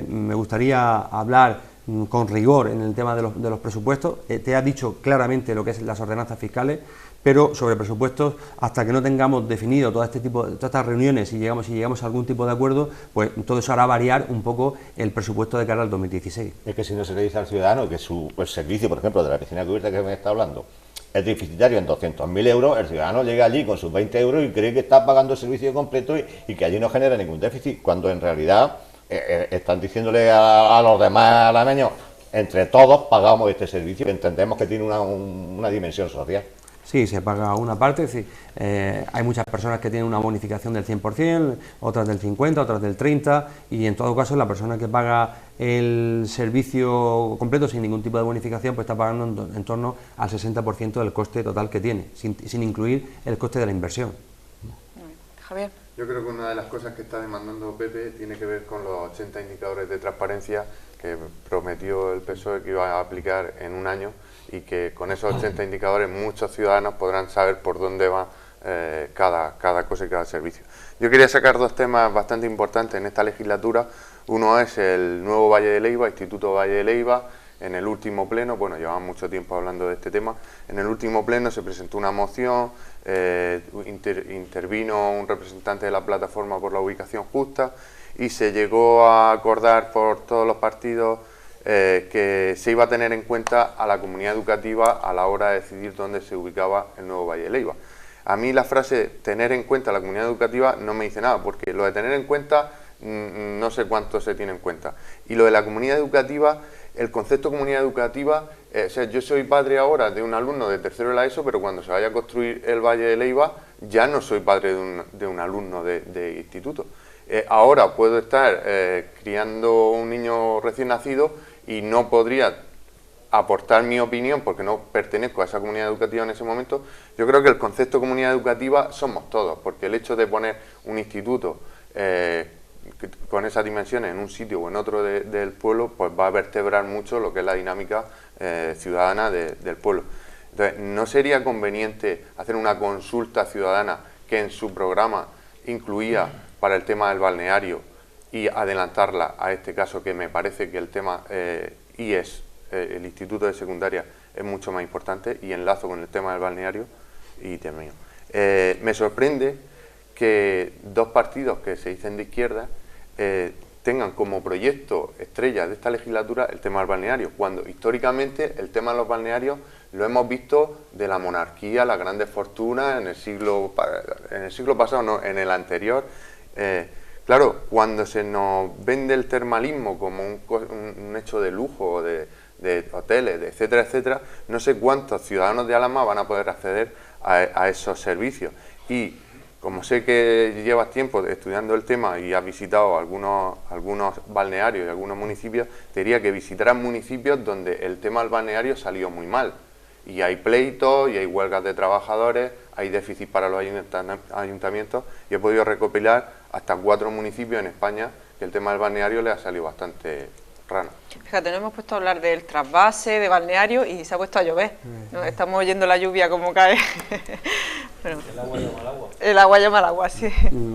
me gustaría hablar con rigor en el tema de los presupuestos. Te ha dicho claramente lo que es las ordenanzas fiscales, pero sobre presupuestos, hasta que no tengamos definido todas estas reuniones y llegamos a algún tipo de acuerdo, pues todo eso hará variar un poco el presupuesto de cara al 2016. Es que si no se le dice al ciudadano que el servicio, por ejemplo, de la piscina cubierta que me está hablando, es deficitario en 200.000 euros, el ciudadano llega allí con sus 20 euros y cree que está pagando el servicio completo y que allí no genera ningún déficit, cuando en realidad están diciéndole a los demás alameños, entre todos pagamos este servicio, entendemos que tiene una dimensión social. Sí, se paga una parte, es decir, hay muchas personas que tienen una bonificación del 100%, otras del 50%, otras del 30%, y en todo caso la persona que paga el servicio completo sin ningún tipo de bonificación, pues está pagando en torno al 60% del coste total que tiene, sin incluir el coste de la inversión. Javier. Yo creo que una de las cosas que está demandando Pepe tiene que ver con los 80 indicadores de transparencia que prometió el PSOE que iba a aplicar en un año, y que con esos 80 indicadores muchos ciudadanos podrán saber por dónde va cada cosa y cada servicio. Yo quería sacar dos temas bastante importantes en esta legislatura. Uno es el nuevo Valle de Leiva, Instituto Valle de Leiva. En el último pleno, bueno, llevamos mucho tiempo hablando de este tema, en el último pleno se presentó una moción, intervino un representante de la Plataforma por la Ubicación Justa y se llegó a acordar por todos los partidos que se iba a tener en cuenta a la comunidad educativa a la hora de decidir dónde se ubicaba el nuevo Valle de Leiva. A mí la frase tener en cuenta a la comunidad educativa no me dice nada, porque lo de tener en cuenta no sé cuánto se tiene en cuenta. Y lo de la comunidad educativa, el concepto de comunidad educativa, o sea, yo soy padre ahora de un alumno de tercero de la ESO, pero cuando se vaya a construir el Valle de Leiva ya no soy padre de un alumno de instituto. Ahora puedo estar criando un niño recién nacido y no podría aportar mi opinión porque no pertenezco a esa comunidad educativa en ese momento. Yo creo que el concepto de comunidad educativa somos todos, porque el hecho de poner un instituto con esas dimensiones en un sitio o en otro del pueblo, pues va a vertebrar mucho lo que es la dinámica ciudadana del pueblo. Entonces, ¿no sería conveniente hacer una consulta ciudadana que en su programa incluía para el tema del balneario y adelantarla a este caso, que me parece que el tema IES, el Instituto de Secundaria, es mucho más importante, y enlazo con el tema del balneario y termino? Me sorprende que dos partidos que se dicen de izquierda tengan como proyecto estrella de esta legislatura el tema del balneario, cuando históricamente el tema de los balnearios lo hemos visto de la monarquía, las grandes fortunas, en el siglo pasado, no, en el anterior. Claro, cuando se nos vende el termalismo como un hecho de lujo, de hoteles, etcétera, etcétera, no sé cuántos ciudadanos de Alhama van a poder acceder a esos servicios. Y como sé que llevas tiempo estudiando el tema y has visitado algunos balnearios y algunos municipios, te diría que visitaras municipios donde el tema del balneario salió muy mal. Y hay pleitos, y hay huelgas de trabajadores, hay déficit para los ayuntamientos, y he podido recopilar hasta 4 municipios en España que el tema del balneario les ha salido bastante rana. Fíjate, nos hemos puesto a hablar del trasvase, de balneario, y se ha puesto a llover. Nos estamos oyendo la lluvia como cae. Bueno, el agua llama al agua. El agua llama al agua, sí.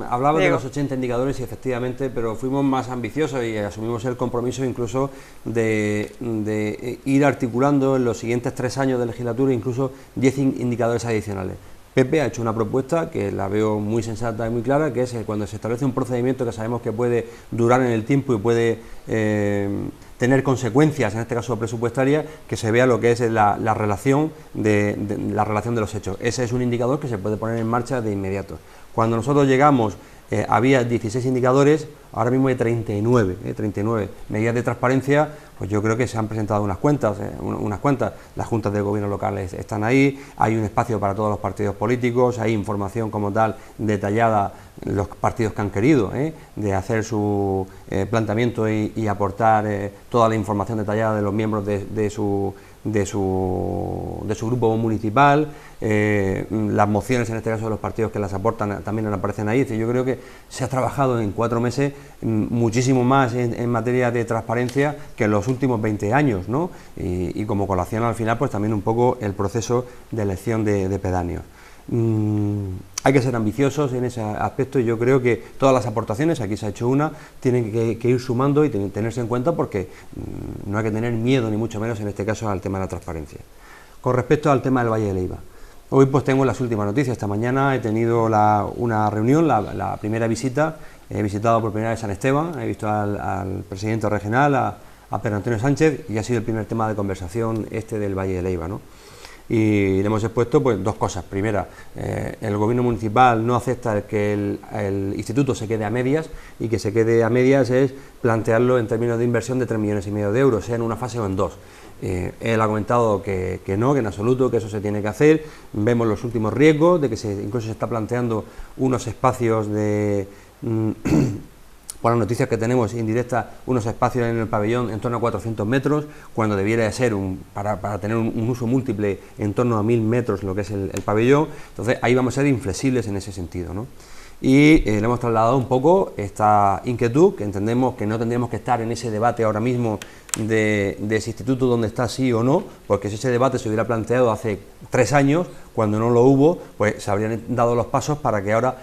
Hablaba de los 80 indicadores y efectivamente, pero fuimos más ambiciosos y asumimos el compromiso incluso de ir articulando en los siguientes 3 años de legislatura incluso 10 indicadores adicionales. Pepe ha hecho una propuesta que la veo muy sensata y muy clara, que es cuando se establece un procedimiento que sabemos que puede durar en el tiempo y puede tener consecuencias, en este caso presupuestarias, que se vea lo que es la relación de los hechos. Ese es un indicador que se puede poner en marcha de inmediato. Cuando nosotros llegamos había 16 indicadores, ahora mismo hay 39 medidas de transparencia. Pues yo creo que se han presentado unas cuantas, las juntas de gobierno locales están ahí, hay un espacio para todos los partidos políticos, hay información como tal detallada, los partidos que han querido, de hacer su planteamiento y aportar toda la información detallada de los miembros de su grupo municipal, las mociones en este caso de los partidos que las aportan también aparecen ahí. Yo creo que se ha trabajado en 4 meses muchísimo más en materia de transparencia que en los últimos 20 años, ¿no? Y como colación al final, pues también un poco el proceso de elección de pedáneos. Hay que ser ambiciosos en ese aspecto, y yo creo que todas las aportaciones, aquí se ha hecho una, tienen que ir sumando y tenerse en cuenta, porque no hay que tener miedo, ni mucho menos en este caso, al tema de la transparencia. Con respecto al tema del Valle de Leiva, hoy pues tengo las últimas noticias. Esta mañana he tenido una reunión, la primera visita, he visitado por primera vez San Esteban, he visto al presidente regional, a Pedro Antonio Sánchez, y ha sido el primer tema de conversación del Valle de Leiva, ¿no? Y le hemos expuesto pues 2 cosas. Primera, el gobierno municipal no acepta que el instituto se quede a medias, y que se quede a medias es plantearlo en términos de inversión de 3,5 millones de euros, sea en una fase o en 2. Él ha comentado que no, que en absoluto, que eso se tiene que hacer. Vemos los últimos riesgos de que incluso se está planteando unos espacios de... por las noticias que tenemos indirectas, unos espacios en el pabellón en torno a 400 metros, cuando debiera de ser para tener un uso múltiple en torno a 1000 metros lo que es el pabellón. Entonces ahí vamos a ser inflexibles en ese sentido, ¿no? Y le hemos trasladado un poco esta inquietud, que entendemos que no tendríamos que estar en ese debate ahora mismo de ese instituto donde está sí o no, porque si ese debate se hubiera planteado hace 3 años, cuando no lo hubo, pues se habrían dado los pasos para que ahora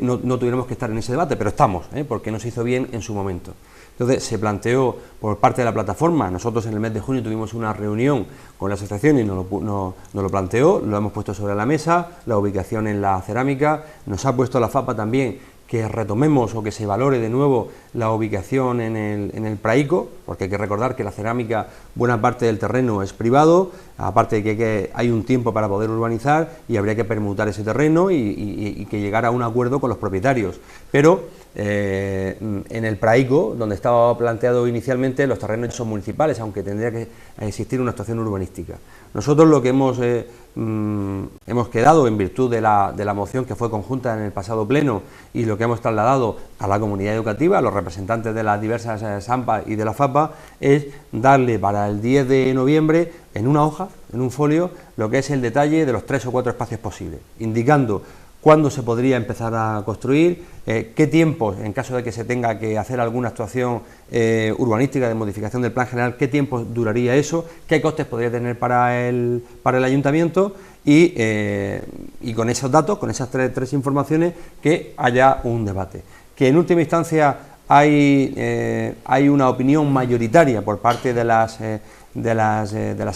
no tuviéramos que estar en ese debate, pero estamos, porque no se hizo bien en su momento. Entonces se planteó por parte de la plataforma, nosotros en el mes de junio tuvimos una reunión con la asociación y nos lo planteó, lo hemos puesto sobre la mesa, la ubicación en la cerámica, nos ha puesto la FAPA también que retomemos o que se valore de nuevo la ubicación en el Praico, porque hay que recordar que la cerámica, buena parte del terreno es privado, aparte de que hay un tiempo para poder urbanizar y habría que permutar ese terreno y que llegara a un acuerdo con los propietarios. Pero en el Praico, donde estaba planteado inicialmente, los terrenos son municipales, aunque tendría que existir una actuación urbanística. Nosotros lo que hemos quedado en virtud de la moción que fue conjunta en el pasado pleno y lo que hemos trasladado a la comunidad educativa, a los representantes de las diversas SAMPA y de la FAPA, es darle para el 10 de noviembre en una hoja, en un folio, lo que es el detalle de los 3 o 4 espacios posibles, indicando cuándo se podría empezar a construir, qué tiempos, en caso de que se tenga que hacer alguna actuación urbanística de modificación del plan general, qué tiempo duraría eso, qué costes podría tener para el ayuntamiento y con esos datos, con esas tres informaciones, que haya un debate. Que en última instancia hay una opinión mayoritaria por parte de las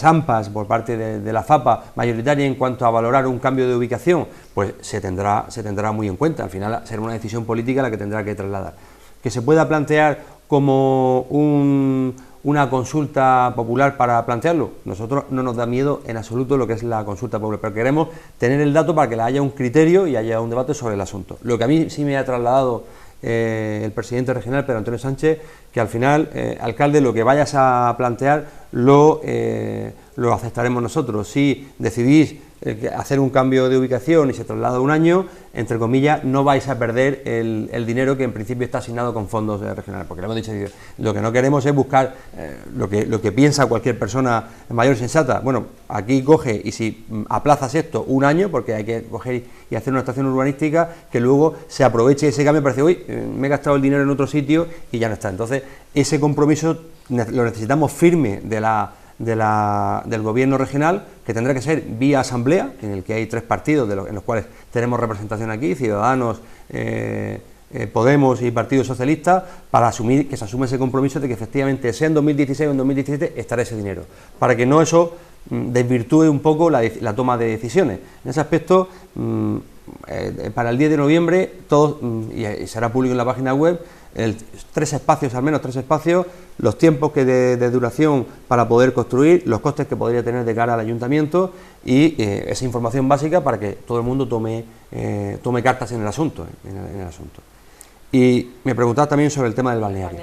AMPAs, por parte de la FAPA, mayoritaria en cuanto a valorar un cambio de ubicación, pues se tendrá muy en cuenta. Al final será una decisión política la que tendrá que trasladar. Que se pueda plantear como una consulta popular para plantearlo, nosotros no nos da miedo en absoluto lo que es la consulta popular, pero queremos tener el dato para que haya un criterio y haya un debate sobre el asunto. Lo que a mí sí me ha trasladado el presidente regional, Pedro Antonio Sánchez, que al final, alcalde, lo que vayas a plantear lo aceptaremos nosotros. Si decidís hacer un cambio de ubicación y se traslada un año, entre comillas, no vais a perder el dinero que en principio está asignado con fondos regionales, porque le hemos dicho, lo que no queremos es buscar lo que piensa cualquier persona mayor y sensata. Bueno, aquí coge y si aplazas esto un año, porque hay que coger y hacer una estación urbanística, que luego se aproveche ese cambio para decir, uy, me he gastado el dinero en otro sitio y ya no está. Entonces, ese compromiso lo necesitamos firme del gobierno regional, que tendrá que ser vía asamblea, en el que hay 3 partidos en los cuales tenemos representación aquí, Ciudadanos, Podemos y Partido Socialista, para que se asume ese compromiso de que efectivamente sea en 2016 o en 2017 estará ese dinero, para que no eso desvirtúe un poco la toma de decisiones. En ese aspecto, para el 10 de noviembre, y será público en la página web, 3 espacios, al menos 3 espacios, los tiempos de duración para poder construir, los costes que podría tener de cara al ayuntamiento y esa información básica para que todo el mundo tome cartas en el asunto. Y me preguntaba también sobre el tema del balneario.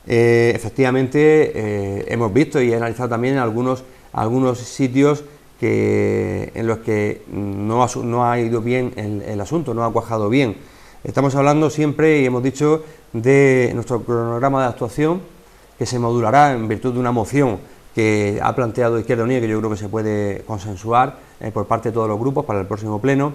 Efectivamente, hemos visto y he analizado también algunos sitios en los que no ha ido bien el asunto, no ha cuajado bien. Estamos hablando siempre, y hemos dicho, de nuestro cronograma de actuación, que se modulará en virtud de una moción que ha planteado Izquierda Unida, que yo creo que se puede consensuar por parte de todos los grupos para el próximo pleno.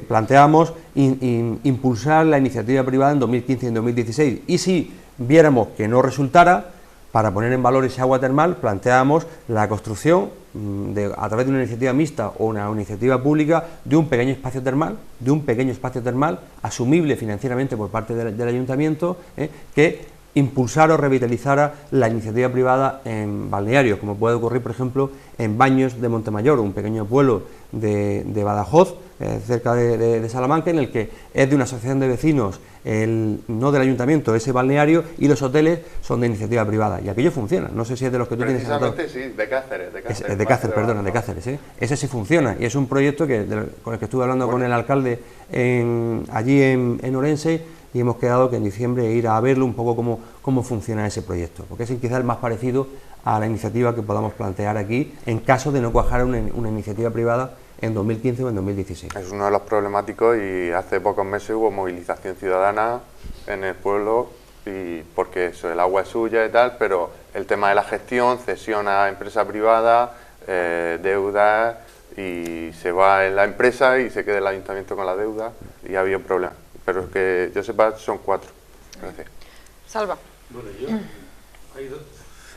Planteamos impulsar la iniciativa privada en 2015 y en 2016, y si viéramos que no resultara, para poner en valor ese agua termal, planteábamos la construcción a través de una iniciativa mixta o una iniciativa pública de un pequeño espacio termal, asumible financieramente por parte del ayuntamiento, que impulsara o revitalizara la iniciativa privada en balnearios, como puede ocurrir, por ejemplo, en Baños de Montemayor, un pequeño pueblo de Badajoz, cerca de Salamanca, en el que es de una asociación de vecinos, no del ayuntamiento, ese balneario, y los hoteles son de iniciativa privada, y aquello funciona. No sé si es de los que tú tienes anotado. Sí, de Cáceres. De Cáceres, ¿sí? Ese sí funciona, y es un proyecto con el que estuve hablando con el alcalde allí en Orense, y hemos quedado que en diciembre ir a verlo un poco cómo funciona ese proyecto, porque es quizás el más parecido a la iniciativa que podamos plantear aquí en caso de no cuajar una iniciativa privada en 2015 o en 2016. Es uno de los problemáticos, y hace pocos meses hubo movilización ciudadana en el pueblo, y porque eso, el agua es suya y tal, pero el tema de la gestión, cesión a empresa privada, deudas, y se va en la empresa y se queda el ayuntamiento con la deuda, y ha habido problemas. Pero es que yo sepa, son 4. Gracias. Salva. Bueno,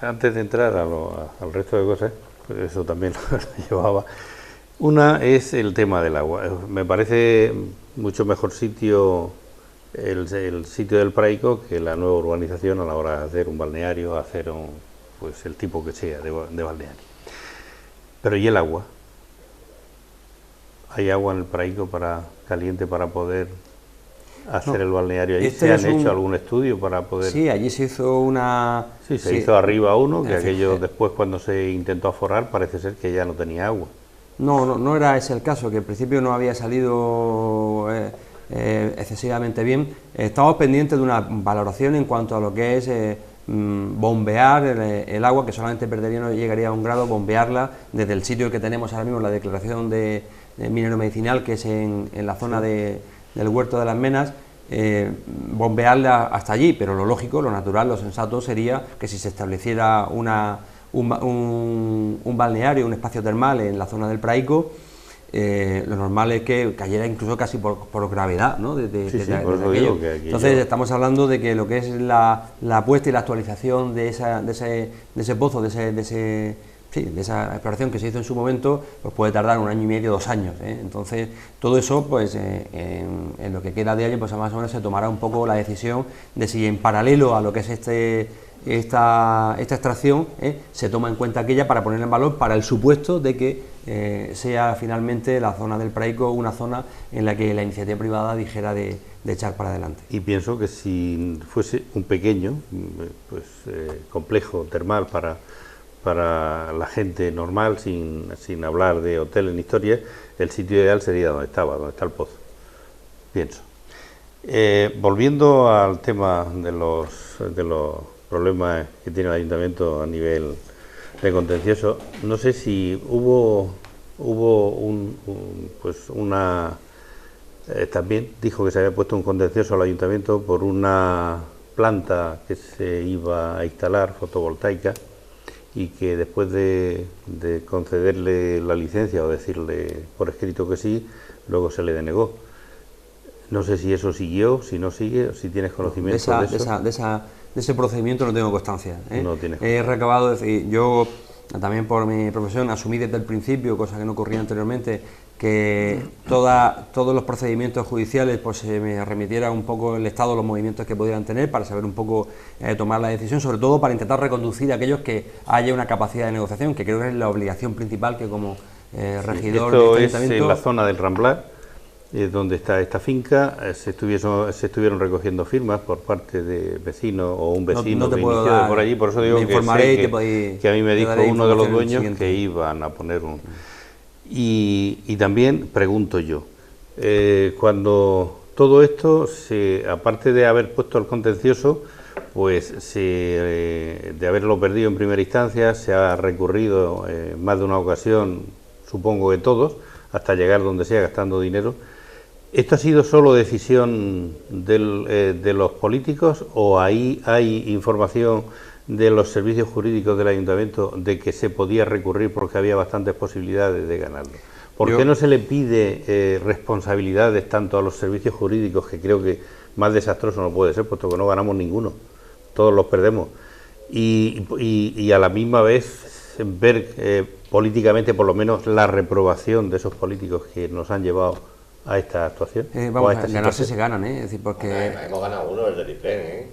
antes de entrar al resto de cosas, pues eso también lo llevaba. Una es el tema del agua. Me parece mucho mejor sitio el sitio del Praico que la nueva urbanización a la hora de hacer un balneario, hacer pues el tipo que sea de balneario. Pero ¿y el agua? ¿Hay agua en el Praico caliente para poder hacer el balneario allí? ¿Se han hecho algún estudio para poder...? Sí, allí se hizo una... Sí, se hizo arriba uno, que aquello después cuando se intentó aforrar parece ser que ya no tenía agua. No era ese el caso, que en principio no había salido excesivamente bien. Estamos pendientes de una valoración en cuanto a lo que es bombear el agua, que solamente no llegaría a 1 grado, bombearla desde el sitio que tenemos ahora mismo, la declaración de minero medicinal, que es en la zona del Huerto de las Menas, bombearla hasta allí, pero lo lógico, lo natural, lo sensato sería que si se estableciera un balneario, un espacio termal en la zona del Praico, lo normal es que cayera incluso casi por gravedad, ¿no? Por eso aquello. digo que aquí Entonces estamos hablando de que lo que es la puesta y la actualización de ese pozo, de esa exploración que se hizo en su momento, pues puede tardar 1 año y medio, 2 años, ¿eh? Entonces todo eso, pues en lo que queda de año, pues más o menos se tomará un poco la decisión de si en paralelo a lo que es esta extracción, se toma en cuenta aquella para ponerla en valor para el supuesto de que sea finalmente la zona del Praico una zona en la que la iniciativa privada dijera de echar para adelante. Y pienso que si fuese un pequeño complejo termal para la gente normal, sin hablar de hoteles ni historias, el sitio ideal sería donde está el pozo, pienso. Volviendo al tema de los problemas que tiene el ayuntamiento a nivel de contencioso, no sé si hubo también dijo que se había puesto un contencioso al ayuntamiento por una planta que se iba a instalar fotovoltaica y que después de concederle la licencia o decirle por escrito que sí, luego se le denegó. No sé si eso siguió, si no sigue, o si tienes conocimiento de eso. De ese procedimiento no tengo constancia, ¿eh? No tienes. He recabado, es decir, yo también por mi profesión asumí desde el principio, cosa que no ocurría anteriormente, que todos los procedimientos judiciales pues se me remitiera un poco el estado, los movimientos que pudieran tener para saber un poco tomar la decisión, sobre todo para intentar reconducir a aquellos que haya una capacidad de negociación, que creo que es la obligación principal que como regidor esto de es ayuntamiento. En la zona del Ramblar, donde está esta finca, se estuvieron recogiendo firmas por parte de vecinos o un vecino que inició de por allí, por eso digo que a mí me dijo uno de los dueños que iban a poner un... Y también pregunto yo, cuando todo esto, aparte de haber puesto el contencioso, pues de haberlo perdido en primera instancia, se ha recurrido más de una ocasión, supongo que todos, hasta llegar donde sea gastando dinero. ¿Esto ha sido solo decisión de los políticos o ahí hay información de los servicios jurídicos del ayuntamiento de que se podía recurrir porque había bastantes posibilidades de ganarlo? ¿Por qué no se le pide responsabilidades tanto a los servicios jurídicos, que creo que más desastroso no puede ser, puesto que no ganamos ninguno, todos los perdemos, y a la misma vez ver políticamente por lo menos la reprobación de esos políticos que nos han llevado a esta actuación? Vamos, a ganarse se ganan, es decir, porque... Hemos ganado uno, el del IPREN,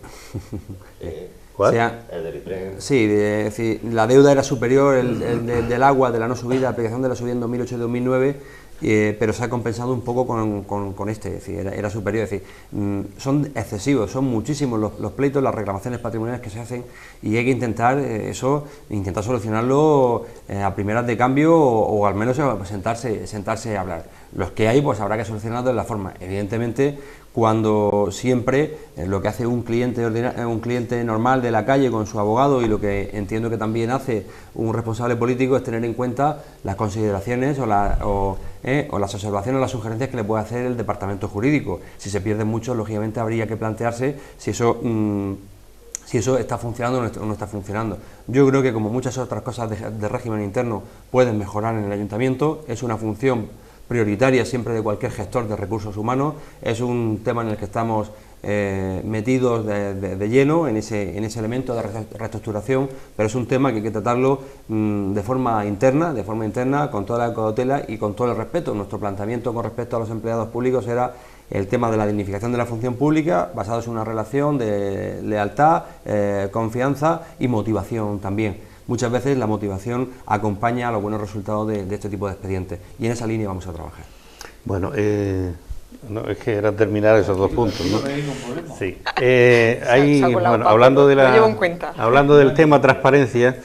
¿Cuál? El del IPREN. Sí, es decir, la deuda era superior, del agua, de la no subida, la aplicación de la subida en 2008 y 2009, pero se ha compensado un poco con este, es decir, era superior, es decir, son excesivos, son muchísimos los pleitos, las reclamaciones patrimoniales que se hacen y hay que intentar intentar solucionarlo a primeras de cambio o al menos sentarse a hablar. Los que hay, pues habrá que solucionarlo de la forma, evidentemente, cuando siempre lo que hace un cliente normal de la calle con su abogado, y lo que entiendo que también hace un responsable político, es tener en cuenta las consideraciones o las observaciones o las sugerencias que le puede hacer el departamento jurídico. Si se pierden mucho, lógicamente habría que plantearse si eso está funcionando o no está funcionando. Yo creo que, como muchas otras cosas de régimen interno pueden mejorar en el ayuntamiento, es una función prioritaria siempre de cualquier gestor de recursos humanos, es un tema en el que estamos metidos de lleno en ese elemento de reestructuración, pero es un tema que hay que tratarlo de forma interna, con toda la cautela y con todo el respeto. Nuestro planteamiento con respecto a los empleados públicos era el tema de la dignificación de la función pública, basados en una relación de lealtad, confianza y motivación también. Muchas veces la motivación acompaña a los buenos resultados de este tipo de expedientes, y en esa línea vamos a trabajar. Bueno, no, es que era terminar esos dos puntos, ¿no? Sí. Hablando del tema transparencia,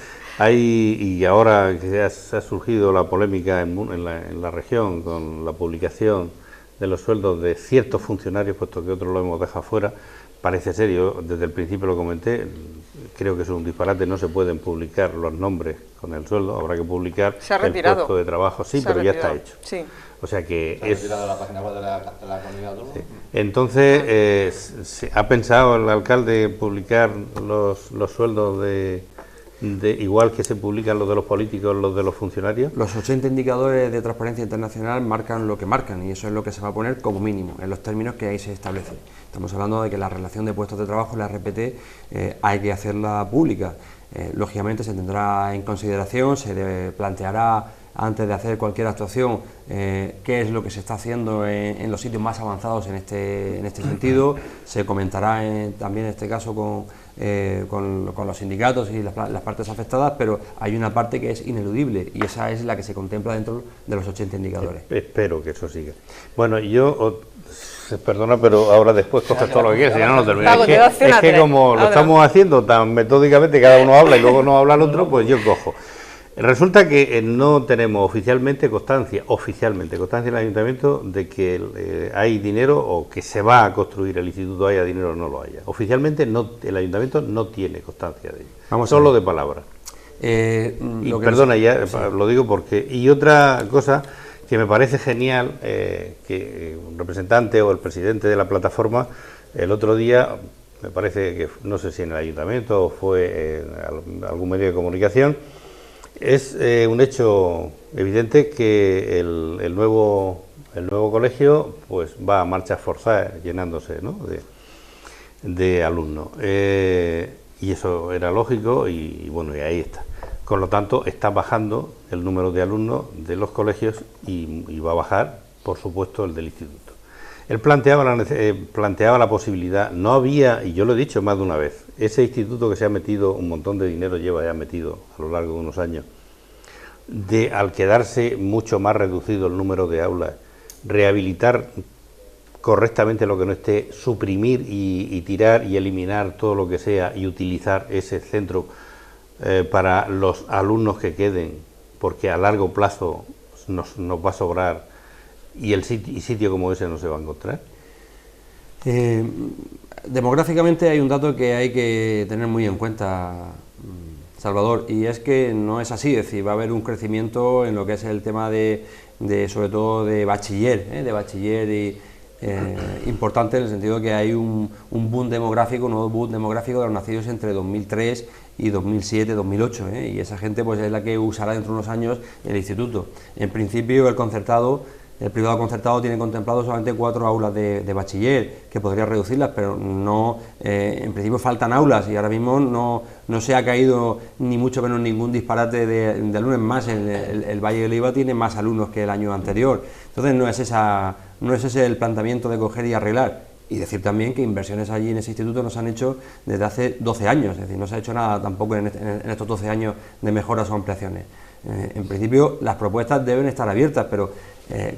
y ahora que se ha surgido la polémica en la región con la publicación de los sueldos de ciertos funcionarios, puesto que otros lo hemos dejado fuera, parece ser, yo desde el principio lo comenté, creo que es un disparate, no se pueden publicar los nombres con el sueldo, habrá que publicar el puesto de trabajo, pero ya está hecho. Sí. O sea que ¿Se ha retirado la página web de la comunidad autónoma? Sí. Entonces, ¿ha pensado el alcalde publicar los sueldos de igual que se publican los de los políticos, los de los funcionarios? Los 80 indicadores de transparencia internacional marcan lo que marcan y eso es lo que se va a poner como mínimo, en los términos que ahí se establecen. Estamos hablando de que la relación de puestos de trabajo, la RPT, hay que hacerla pública. Lógicamente se tendrá en consideración, se planteará antes de hacer cualquier actuación qué es lo que se está haciendo en los sitios más avanzados en este sentido. Se comentará también en este caso con los sindicatos y las partes afectadas, pero hay una parte que es ineludible y esa es la que se contempla dentro de los 80 indicadores. Espero que eso siga. Bueno, yo... Perdona, pero ahora después coges todo lo que quieras, si no, no termina. Es que como lo estamos haciendo tan metódicamente, cada uno habla y luego no habla el otro, pues yo cojo. Resulta que no tenemos oficialmente constancia en el ayuntamiento de que hay dinero o que se va a construir el instituto, haya dinero o no lo haya. Oficialmente no, el ayuntamiento no tiene constancia de ello, solo de palabra. Perdona, ya sí. Lo digo porque... Y otra cosa que me parece genial, que un representante o el presidente de la plataforma el otro día, me parece que no sé si en el ayuntamiento o fue en algún medio de comunicación, es un hecho evidente que el nuevo colegio pues va a marchas forzadas llenándose, ¿no?, de alumnos, y eso era lógico y bueno, y ahí está. Con lo tanto, está bajando el número de alumnos de los colegios y va a bajar, por supuesto, el del instituto. Él planteaba la posibilidad, no había, y yo lo he dicho más de una vez, ese instituto que se ha metido un montón de dinero, lleva ya metido a lo largo de unos años, al quedarse mucho más reducido el número de aulas, rehabilitar correctamente lo que no esté, suprimir y tirar y eliminar todo lo que sea y utilizar ese centro para los alumnos que queden, porque a largo plazo nos va a sobrar y sitio como ese no se va a encontrar. Demográficamente hay un dato que hay que tener muy en cuenta, Salvador, y es que no es así, es decir, va a haber un crecimiento en lo que es el tema de sobre todo de bachiller y importante en el sentido de que hay un boom demográfico, un nuevo boom demográfico de los nacidos entre 2003 y 2007, 2008, y esa gente pues es la que usará dentro de unos años el instituto. En principio el privado concertado tiene contemplado solamente 4 aulas de bachiller, que podría reducirlas, pero no, en principio faltan aulas y ahora mismo no se ha caído ni mucho menos ningún disparate de alumnos. Más, el Valle de Leiva tiene más alumnos que el año anterior, entonces no es ese el planteamiento de coger y arreglar. Y decir también que inversiones allí en ese instituto no se han hecho desde hace 12 años, es decir, no se ha hecho nada tampoco en estos 12 años de mejoras o ampliaciones. En principio las propuestas deben estar abiertas, pero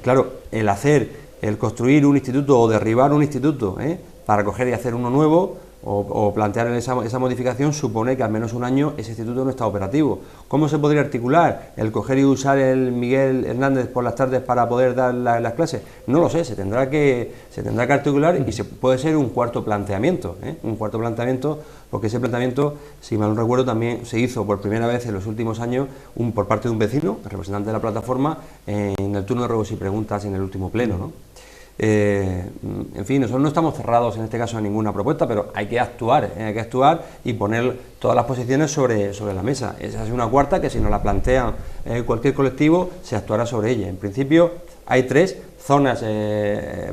claro, el construir un instituto o derribar un instituto para coger y hacer uno nuevo o plantear esa modificación supone que al menos un año ese instituto no está operativo. ¿Cómo se podría articular el coger y usar el Miguel Hernández por las tardes para poder dar las clases? No lo sé, se tendrá que articular y puede ser un cuarto planteamiento, porque ese planteamiento, si mal no recuerdo, también se hizo por primera vez en los últimos años por parte de un vecino, el representante de la plataforma, en el turno de ruegos y preguntas en el último pleno, ¿no? En fin, nosotros no estamos cerrados en este caso a ninguna propuesta, pero hay que actuar y poner todas las posiciones sobre la mesa. Esa es una cuarta que si nos la plantea cualquier colectivo se actuará sobre ella. En principio hay 3 zonas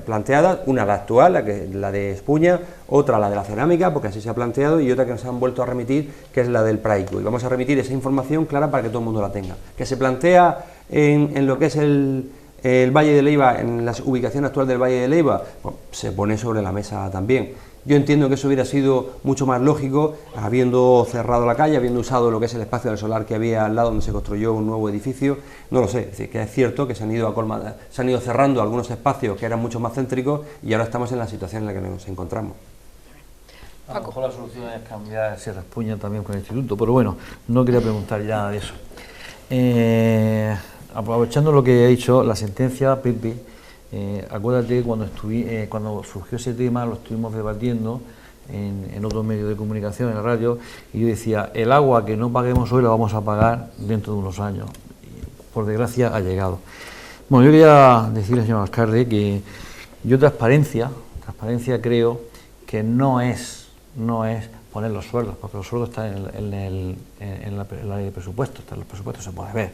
planteadas, una la actual, la de Espuña, otra la de la cerámica, porque así se ha planteado, y otra que nos han vuelto a remitir, que es la del Praico, y vamos a remitir esa información clara para que todo el mundo la tenga. Que se plantea en lo que es el Valle de Leiva, en la ubicación actual del Valle de Leiva, pues, se pone sobre la mesa también. Yo entiendo que eso hubiera sido mucho más lógico, habiendo cerrado la calle, habiendo usado lo que es el espacio del solar que había al lado donde se construyó un nuevo edificio. No lo sé, es decir, que es cierto que se han ido cerrando algunos espacios que eran mucho más céntricos y ahora estamos en la situación en la que nos encontramos. A lo mejor la solución es cambiar Sierra Espuña también con el instituto, pero bueno, no quería preguntar ya de eso. Aprovechando lo que he dicho, la sentencia, Pepe, acuérdate que cuando surgió ese tema lo estuvimos debatiendo en otros medios de comunicación, en la radio, y yo decía, el agua que no paguemos hoy la vamos a pagar dentro de unos años. Y, por desgracia ha llegado. Bueno, yo quería decirle, señor alcalde, que yo transparencia creo que no es poner los sueldos, porque los sueldos están en la ley de presupuestos, está en los presupuestos, se puede ver,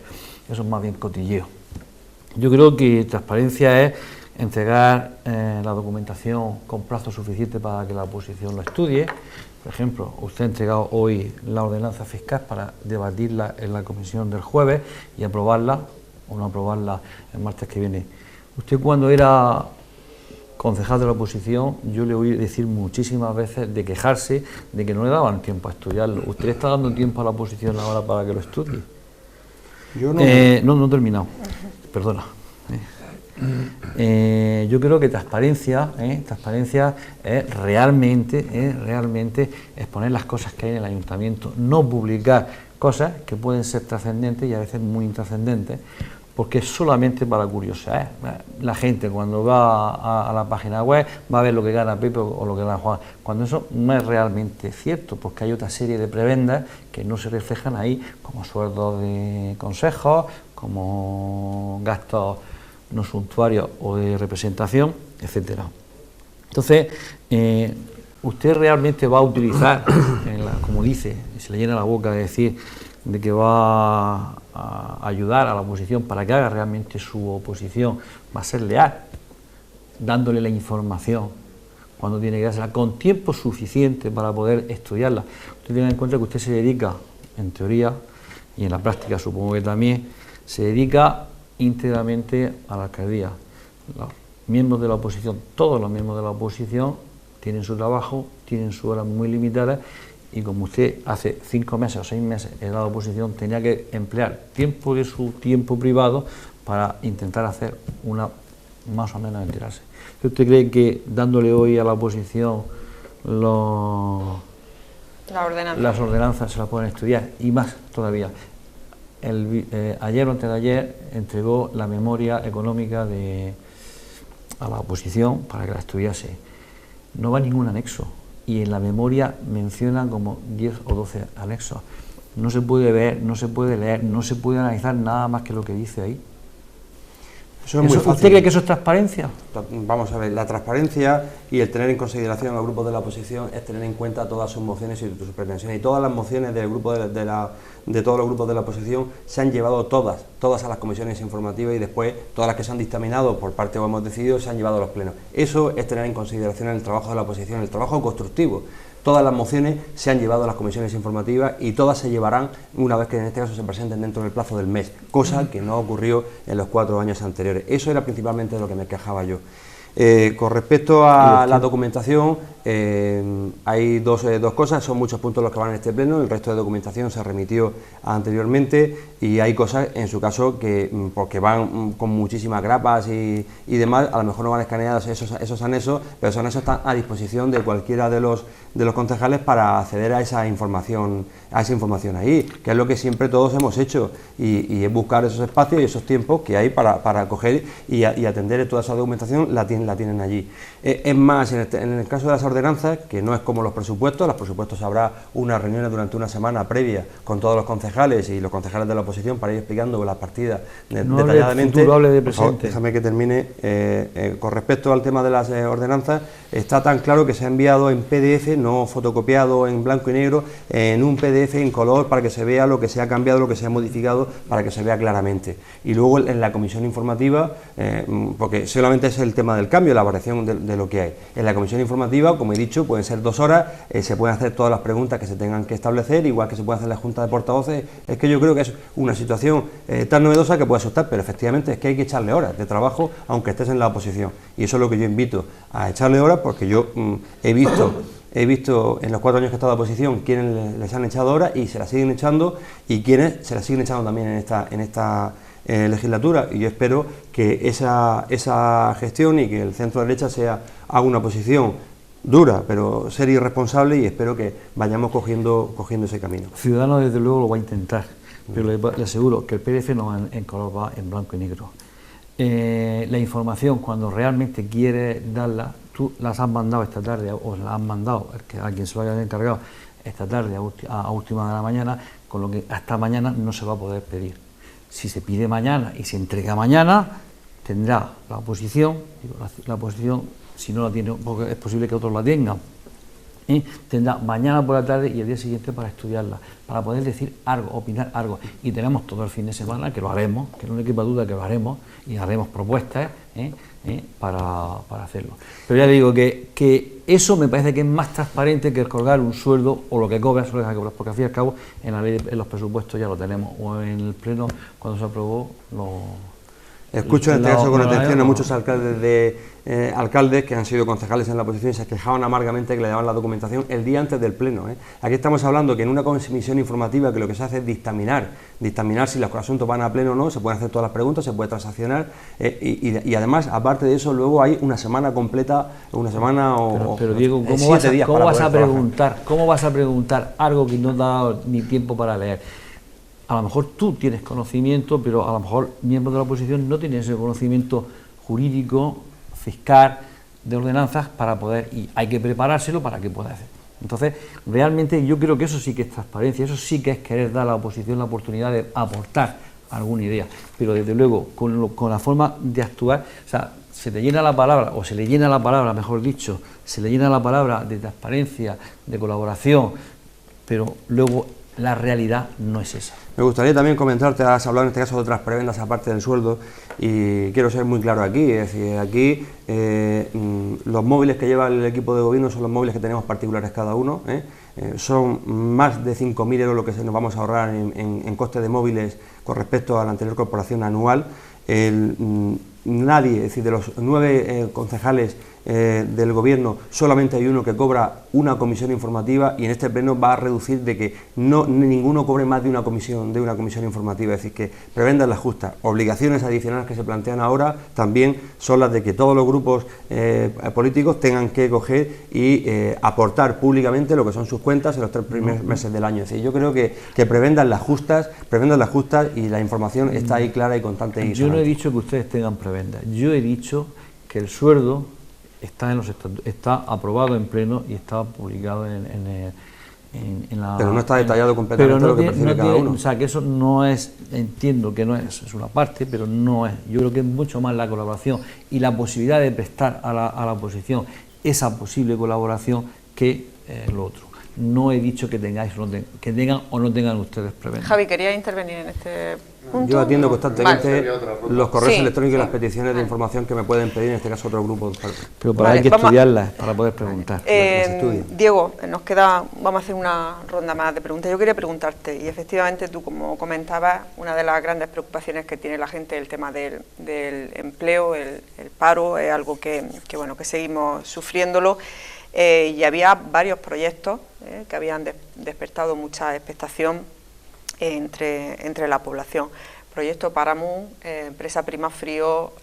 eso es más bien cotilleo. Yo creo que transparencia es entregar la documentación con plazo suficiente para que la oposición lo estudie. Por ejemplo, usted ha entregado hoy la ordenanza fiscal para debatirla en la comisión del jueves y aprobarla o no aprobarla el martes que viene. Usted, cuando era concejal de la oposición, yo le oí decir muchísimas veces de quejarse de que no le daban tiempo a estudiarlo. ¿Usted le está dando tiempo a la oposición ahora para que lo estudie? Yo no he terminado, perdona. Yo creo que transparencia es realmente exponer las cosas que hay en el ayuntamiento, no publicar cosas que pueden ser trascendentes y a veces muy intrascendentes, porque es solamente para curiosidad. La gente, cuando va a la página web, va a ver lo que gana Pepe o lo que gana Juan, cuando eso no es realmente cierto, porque hay otra serie de prebendas que no se reflejan ahí, como sueldos de consejos, como gastos no suntuarios o de representación, etcétera. Entonces, usted realmente va a utilizar, como dice, se le llena la boca de decir de que va a ayudar a la oposición para que haga realmente su oposición, va a ser leal, dándole la información cuando tiene que dársela, con tiempo suficiente para poder estudiarla. Usted tenga en cuenta que usted se dedica, en teoría, y en la práctica supongo que también, se dedica íntegramente a la alcaldía. Los miembros de la oposición, todos los miembros de la oposición tienen su trabajo, tienen su hora muy limitada, y como usted hace 5 meses o 6 meses en la oposición tenía que emplear tiempo de su tiempo privado para intentar hacer una más o menos enterarse. ¿Usted cree que dándole hoy a la oposición las ordenanzas se las pueden estudiar? Y más todavía, ayer o antes de ayer entregó la memoria económica a la oposición para que la estudiase. No va a ningún anexo, y en la memoria mencionan como 10 o 12 anexos. No se puede ver, no se puede leer, no se puede analizar nada más que lo que dice ahí. Eso es muy fácil. ¿Usted cree que eso es transparencia? Vamos a ver, la transparencia y el tener en consideración a los grupos de la oposición es tener en cuenta todas sus mociones y sus pretensiones. Y todas las mociones del grupo de todos los grupos de la oposición se han llevado todas a las comisiones informativas, y después todas las que se han dictaminado por parte o hemos decidido se han llevado a los plenos. Eso es tener en consideración el trabajo de la oposición, el trabajo constructivo. Todas las mociones se han llevado a las comisiones informativas y todas se llevarán una vez que en este caso se presenten dentro del plazo del mes, cosa que no ocurrió en los 4 años anteriores. Eso era principalmente de lo que me quejaba yo. Con respecto a la documentación, hay dos cosas, son muchos puntos los que van en este pleno, el resto de documentación se remitió anteriormente, y hay cosas en su caso que, porque van con muchísimas grapas y demás, a lo mejor no van escaneados esos anexos, pero esos anexos están a disposición de cualquiera de los concejales para acceder a esa información ahí, que es lo que siempre todos hemos hecho, y es buscar esos espacios y esos tiempos que hay para coger y atender toda esa documentación, la tienen allí. Es más, en el caso de las ordenanzas, que no es como los presupuestos habrá unas reuniones durante una semana previa con todos los concejales y los concejales de la oposición para ir explicando las partidas detalladamente. Hable de por favor, presente. déjame que termine. Con respecto al tema de las ordenanzas, está tan claro que se ha enviado en PDF, no fotocopiado en blanco y negro, en un PDF en color para que se vea lo que se ha cambiado, lo que se ha modificado, para que se vea claramente. Y luego en la comisión informativa, porque solamente es el tema del cambio, la variación de lo que hay. En la comisión informativa, como he dicho, pueden ser 2 horas, se pueden hacer todas las preguntas que se tengan que establecer, igual que se puede hacer la Junta de Portavoces. Es que yo creo que es una situación tan novedosa que puede asustar, pero efectivamente es que hay que echarle horas de trabajo aunque estés en la oposición, y eso es lo que yo invito, a echarle horas, porque yo he visto en los 4 años que he estado en la oposición quienes les han echado horas y se las siguen echando, y quienes se las siguen echando también en esta legislatura, y yo espero que esa gestión y que el centro derecha haga una posición dura, pero seria y responsable, y espero que vayamos cogiendo ese camino. Ciudadanos desde luego lo va a intentar, pero le aseguro que el PDF no va en color, va en blanco y negro. La información, cuando realmente quiere darla, tú las has mandado esta tarde, o las has mandado a quien se lo haya encargado esta tarde a última de la mañana, con lo que hasta mañana no se va a poder pedir. Si se pide mañana y se entrega mañana, tendrá la oposición, si no la tiene, porque es posible que otros la tengan, tendrá mañana por la tarde y el día siguiente para estudiarla, para poder decir algo, opinar algo. Y tenemos todo el fin de semana, que lo haremos, que no le quepa duda que lo haremos, y haremos propuestas para hacerlo. Pero ya digo que eso me parece que es más transparente que el colgar un sueldo o lo que cobras o lo que cobras, porque al fin y al cabo en la ley, en los presupuestos ya lo tenemos, o en el pleno cuando se aprobó Escucho en este caso con atención a muchos alcaldes que han sido concejales en la oposición y se quejaban amargamente que le daban la documentación el día antes del pleno. Aquí estamos hablando que en una comisión informativa que lo que se hace es dictaminar si los asuntos van a pleno o no, se pueden hacer todas las preguntas, se puede transaccionar y además, aparte de eso, luego hay una semana completa, Pero Diego, ¿cómo vas a preguntar algo que no te ha dado ni tiempo para leer? A lo mejor tú tienes conocimiento, pero a lo mejor miembros de la oposición no tienen ese conocimiento jurídico, fiscal, de ordenanzas para poder, y hay que preparárselo para que pueda hacer. Entonces, realmente yo creo que eso sí que es transparencia, eso sí que es querer dar a la oposición la oportunidad de aportar alguna idea, pero desde luego con la forma de actuar, o sea, se te llena la palabra, o se le llena la palabra, mejor dicho, se le llena la palabra de transparencia, de colaboración, pero luego la realidad no es esa. Me gustaría también comentarte, has hablado en este caso de otras prebendas aparte del sueldo y quiero ser muy claro aquí, es decir, aquí los móviles que lleva el equipo de gobierno son los móviles que tenemos particulares cada uno, son más de 5.000 euros lo que nos vamos a ahorrar en costes de móviles con respecto a la anterior corporación anual. Nadie, es decir, de los 9 concejales del gobierno, solamente hay uno que cobra una comisión informativa y en este pleno va a reducir de que ninguno cobre más de una comisión informativa, es decir, que prebendas las justas. Obligaciones adicionales que se plantean ahora también son las de que todos los grupos políticos tengan que coger y aportar públicamente lo que son sus cuentas en los 3 primeros meses del año. Es decir, yo creo que prebendas las justas y la información está ahí clara y constante. Yo no he dicho que ustedes tengan prebendas, yo he dicho que el sueldo está aprobado en pleno y está publicado en la... Pero no está detallado completamente lo que percibe cada uno. O sea, que eso no es, entiendo que no es una parte, pero no es. Yo creo que es mucho más la colaboración y la posibilidad de prestar a la oposición esa posible colaboración que lo otro. No he dicho que tengan o no tengan ustedes prebendas. Javi, ¿quería intervenir en este punto? Yo atiendo constantemente los correos Sí, electrónicos y sí. las peticiones de información que me pueden pedir, en este caso otro grupo. Pero para hay que estudiarlas, para poder preguntar. Diego, vamos a hacer una ronda más de preguntas. Yo quería preguntarte, y efectivamente tú como comentabas, una de las grandes preocupaciones que tiene la gente es el tema del empleo, el paro, es algo que seguimos sufriéndolo. Y había varios proyectos que habían despertado mucha expectación entre la población. Proyecto Paramount, empresa Primafrio,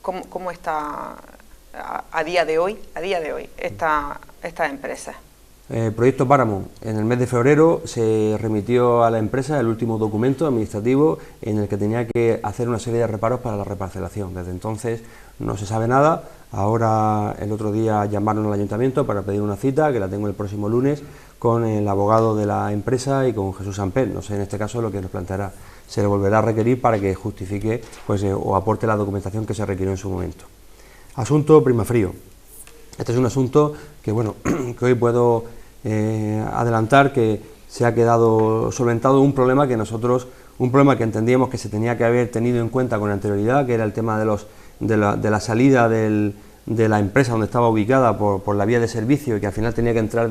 ¿cómo está a día de hoy estas empresas? Proyecto Paramount, en el mes de febrero se remitió a la empresa el último documento administrativo en el que tenía que hacer una serie de reparos para la reparcelación. Desde entonces no se sabe nada. Ahora, el otro día llamaron al ayuntamiento para pedir una cita, que la tengo el próximo lunes, con el abogado de la empresa y con Jesús Ampel. No sé en este caso lo que nos planteará. Se le volverá a requerir para que justifique o aporte la documentación que se requirió en su momento. Asunto Primafrio. Este es un asunto que hoy puedo adelantar que se ha quedado solventado un problema que entendíamos que se tenía que haber tenido en cuenta con anterioridad, que era el tema de la salida de la empresa donde estaba ubicada por la vía de servicio y que al final tenía que entrar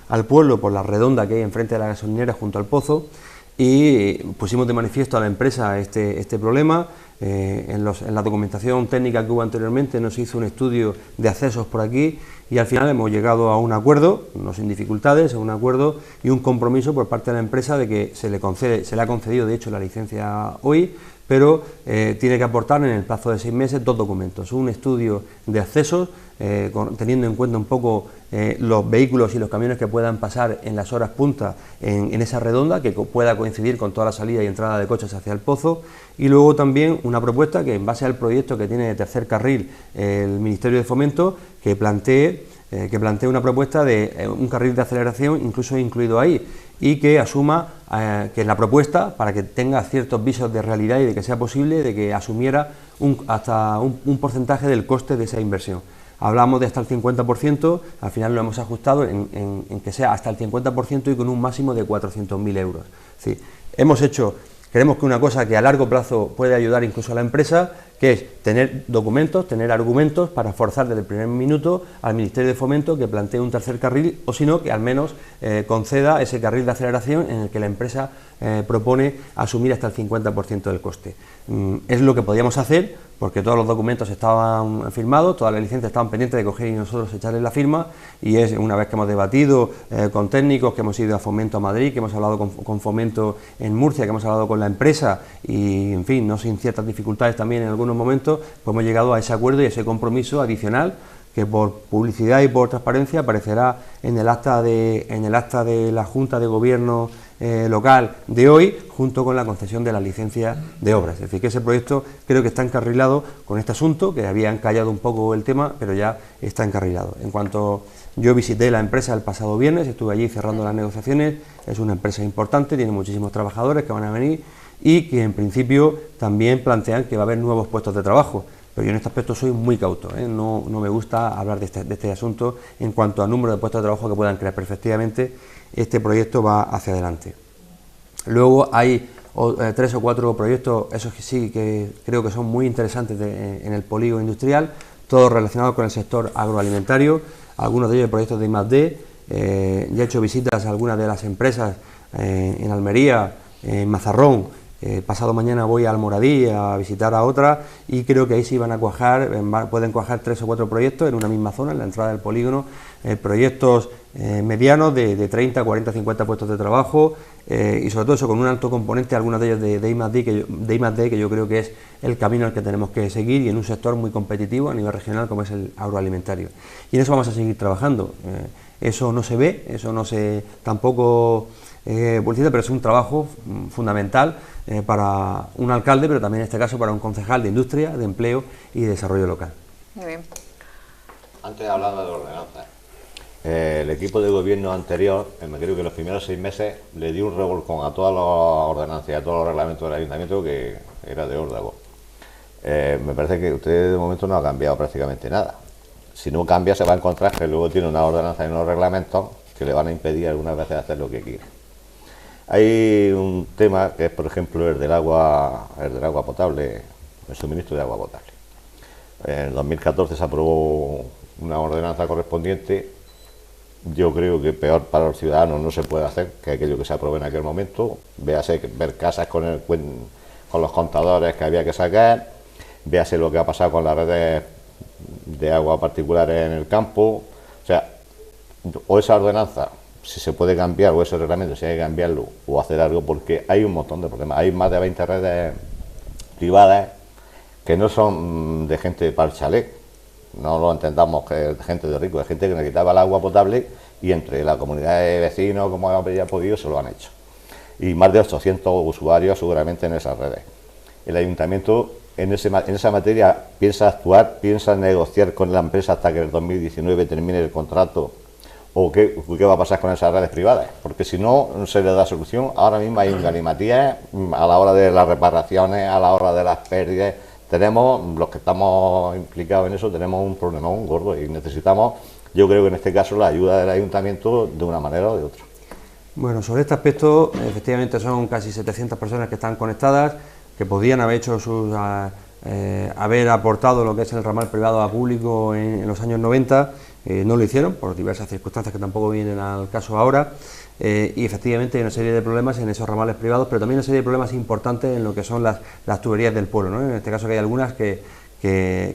al pueblo por la redonda que hay enfrente de la gasolinera junto al pozo, y pusimos de manifiesto a la empresa este problema. En la documentación técnica que hubo anteriormente no se hizo un estudio de accesos por aquí y al final hemos llegado a un acuerdo, no sin dificultades, a un acuerdo y un compromiso por parte de la empresa de que se le ha concedido de hecho la licencia hoy, pero tiene que aportar en el plazo de 6 meses 2 documentos, un estudio de accesos, teniendo en cuenta un poco los vehículos y los camiones que puedan pasar en las horas punta en esa redonda, que pueda coincidir con toda la salida y entrada de coches hacia el pozo, y luego también una propuesta que en base al proyecto que tiene de tercer carril el Ministerio de Fomento, que plantee una propuesta de un carril de aceleración incluso incluido ahí, y que asuma que en la propuesta, para que tenga ciertos visos de realidad y de que sea posible, de que asumiera hasta un porcentaje del coste de esa inversión. hablamos de hasta el 50%, al final lo hemos ajustado en que sea hasta el 50% y con un máximo de 400.000 euros. Es decir, creemos que una cosa que a largo plazo puede ayudar incluso a la empresa, que es tener documentos, tener argumentos para forzar desde el primer minuto al Ministerio de Fomento que plantee un tercer carril, o si no, que al menos conceda ese carril de aceleración en el que la empresa propone asumir hasta el 50% del coste. Es lo que podíamos hacer, porque todos los documentos estaban firmados, todas las licencias estaban pendientes de coger y nosotros echarles la firma, y es una vez que hemos debatido con técnicos, que hemos ido a Fomento a Madrid, que hemos hablado con Fomento en Murcia, que hemos hablado con la empresa y, en fin, no sin ciertas dificultades también en algunos momentos, pues hemos llegado a ese acuerdo y ese compromiso adicional que por publicidad y por transparencia aparecerá en el acta de la Junta de Gobierno local de hoy, junto con la concesión de la licencia de obras. Es decir, que ese proyecto creo que está encarrilado con este asunto, que había encallado un poco el tema, pero ya está encarrilado. En cuanto yo visité la empresa el pasado viernes, estuve allí cerrando las negociaciones, es una empresa importante, tiene muchísimos trabajadores que van a venir y que en principio también plantean que va a haber nuevos puestos de trabajo. Pero yo en este aspecto soy muy cauto, no me gusta hablar de este asunto en cuanto al número de puestos de trabajo que puedan crear, pero efectivamente este proyecto va hacia adelante. Luego hay 3 o 4 proyectos, esos que sí que creo que son muy interesantes en el polígono industrial, todos relacionados con el sector agroalimentario, algunos de ellos proyectos de I+D, ya he hecho visitas a algunas de las empresas en Almería, en Mazarrón. Pasado mañana voy a Almoradí a visitar a otra y creo que ahí sí van a cuajar, pueden cuajar 3 o 4 proyectos en una misma zona, en la entrada del polígono, proyectos medianos de 30, 40, 50 puestos de trabajo y sobre todo eso con un alto componente, algunos de ellos de I+D, que yo creo que es el camino al que tenemos que seguir y en un sector muy competitivo a nivel regional como es el agroalimentario. Y en eso vamos a seguir trabajando. Eso no se ve, eso no se tampoco publicita, pero es un trabajo fundamental para un alcalde, pero también en este caso para un concejal de Industria, de Empleo y de Desarrollo Local. Muy bien. Antes hablaba de ordenanzas. El equipo de gobierno anterior, me creo que en los primeros 6 meses, le dio un revolcón a todas las ordenanzas y a todos los reglamentos del ayuntamiento que era de órdago. Me parece que usted de momento no ha cambiado prácticamente nada. Si no cambia, se va a encontrar que luego tiene una ordenanza y unos reglamentos que le van a impedir algunas veces hacer lo que quiere. Hay un tema que es, por ejemplo, el del agua potable, el suministro de agua potable. En 2014 se aprobó una ordenanza correspondiente. Yo creo que peor para los ciudadanos no se puede hacer que aquello que se aprobó en aquel momento. Véase ver casas con los contadores que había que sacar, véase lo que ha pasado con las redes de agua particulares en el campo. O sea, o esa ordenanza, si se puede cambiar, o ese reglamento, si hay que cambiarlo o hacer algo, porque hay un montón de problemas. Hay más de 20 redes privadas que no son de gente para el chalet, no lo entendamos que es de gente de rico, es gente que necesitaba el agua potable y entre la comunidad de vecinos, como habría podido, se lo han hecho. Y más de 800 usuarios seguramente en esas redes. El ayuntamiento en esa materia piensa actuar, piensa negociar con la empresa hasta que en el 2019 termine el contrato. ¿O qué va a pasar con esas redes privadas? Porque si no se le da solución, ahora mismo hay un galimatías a la hora de las reparaciones, a la hora de las pérdidas. Tenemos, los que estamos implicados en eso, tenemos un problemón gordo y necesitamos, yo creo que en este caso, la ayuda del ayuntamiento de una manera o de otra. Bueno, sobre este aspecto, efectivamente son casi 700 personas que están conectadas, que podían haber hecho haber aportado lo que es el ramal privado a público en los años 90, no lo hicieron por diversas circunstancias que tampoco vienen al caso ahora, y efectivamente hay una serie de problemas en esos ramales privados, pero también una serie de problemas importantes en lo que son las tuberías del pueblo, ¿no? En este caso que hay algunas que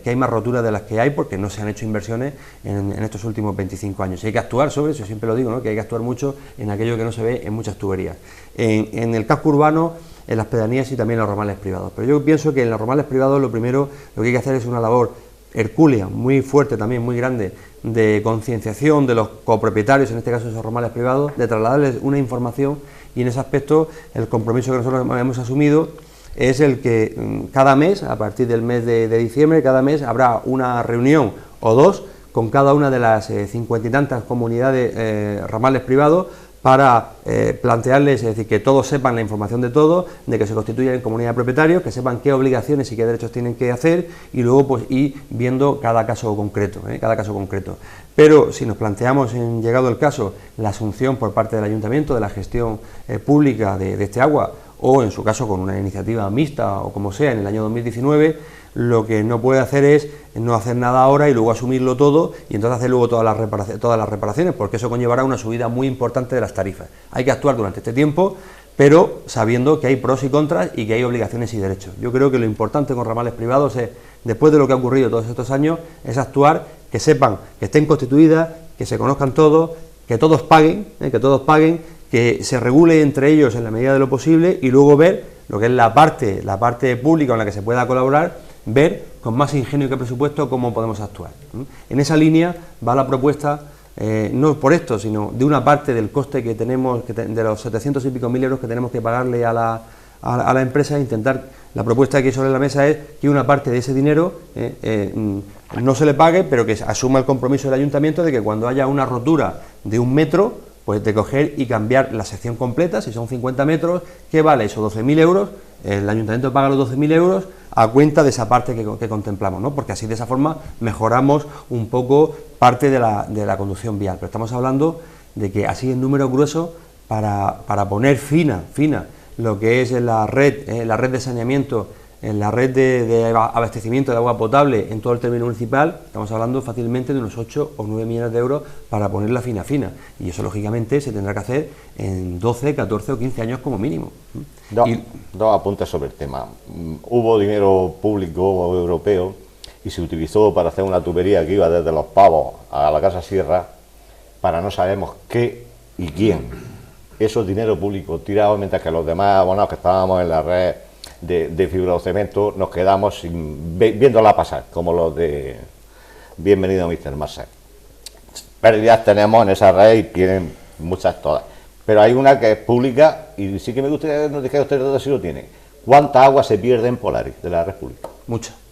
hay más roturas de las que hay porque no se han hecho inversiones en estos últimos 25 años. Y hay que actuar sobre eso, siempre lo digo, ¿no? Que hay que actuar mucho en aquello que no se ve en muchas tuberías. En el casco urbano, en las pedanías y también en los ramales privados. Pero yo pienso que en los ramales privados lo primero lo que hay que hacer es una labor hercúlea, muy fuerte también, muy grande, de concienciación de los copropietarios, en este caso esos ramales privados, de trasladarles una información, y en ese aspecto el compromiso que nosotros hemos asumido es el que cada mes, a partir del mes de diciembre, cada mes habrá una reunión o dos con cada una de las 50 y tantas comunidades ramales privados para plantearles, es decir, que todos sepan la información de todo, de que se constituyan en comunidad de propietarios, que sepan qué obligaciones y qué derechos tienen que hacer, y luego pues ir viendo cada caso concreto, Pero si nos planteamos, en llegado el caso, la asunción por parte del ayuntamiento de la gestión pública de este agua, o en su caso con una iniciativa mixta o como sea en el año 2019, lo que no puede hacer es no hacer nada ahora y luego asumirlo todo y entonces hacer luego todas las reparaciones, porque eso conllevará una subida muy importante de las tarifas. Hay que actuar durante este tiempo, pero sabiendo que hay pros y contras y que hay obligaciones y derechos. Yo creo que lo importante con ramales privados es, después de lo que ha ocurrido todos estos años, es actuar, que sepan, que estén constituidas, que se conozcan todos, que todos paguen, que se regule entre ellos en la medida de lo posible y luego ver lo que es la parte pública en la que se pueda colaborar, ver con más ingenio que presupuesto cómo podemos actuar. En esa línea va la propuesta, no por esto, sino de una parte del coste que tenemos, de los 700 y pico mil euros que tenemos que pagarle a la empresa, intentar, la propuesta que hay sobre la mesa es que una parte de ese dinero no se le pague, pero que asuma el compromiso del ayuntamiento de que cuando haya una rotura de 1 metro, pues de coger y cambiar la sección completa, si son 50 metros, ¿qué vale eso? 12.000 euros, el ayuntamiento paga los 12.000 euros a cuenta de esa parte que contemplamos, ¿no? Porque así de esa forma mejoramos un poco parte de la conducción vial, pero estamos hablando de que así en número grueso para poner fina lo que es la red de saneamiento, en la red de abastecimiento de agua potable en todo el término municipal, estamos hablando fácilmente de unos 8 o 9 millones de euros para ponerla fina, y eso lógicamente se tendrá que hacer en 12, 14 o 15 años como mínimo. Dos apuntes sobre el tema. Hubo dinero público o europeo y se utilizó para hacer una tubería que iba desde Los Pavos a la Casa Sierra para no sabemos qué y quién. Eso es dinero público tirado, mientras que los demás abonados que estábamos en la red de fibrocemento nos quedamos viéndola pasar, como los de Bienvenido Mr. Marcel. Pérdidas tenemos en esa red y tienen muchas todas, pero hay una que es pública y sí que me gustaría que nos dijera usted todo si lo tiene. ¿Cuánta agua se pierde en Polaris de la red pública?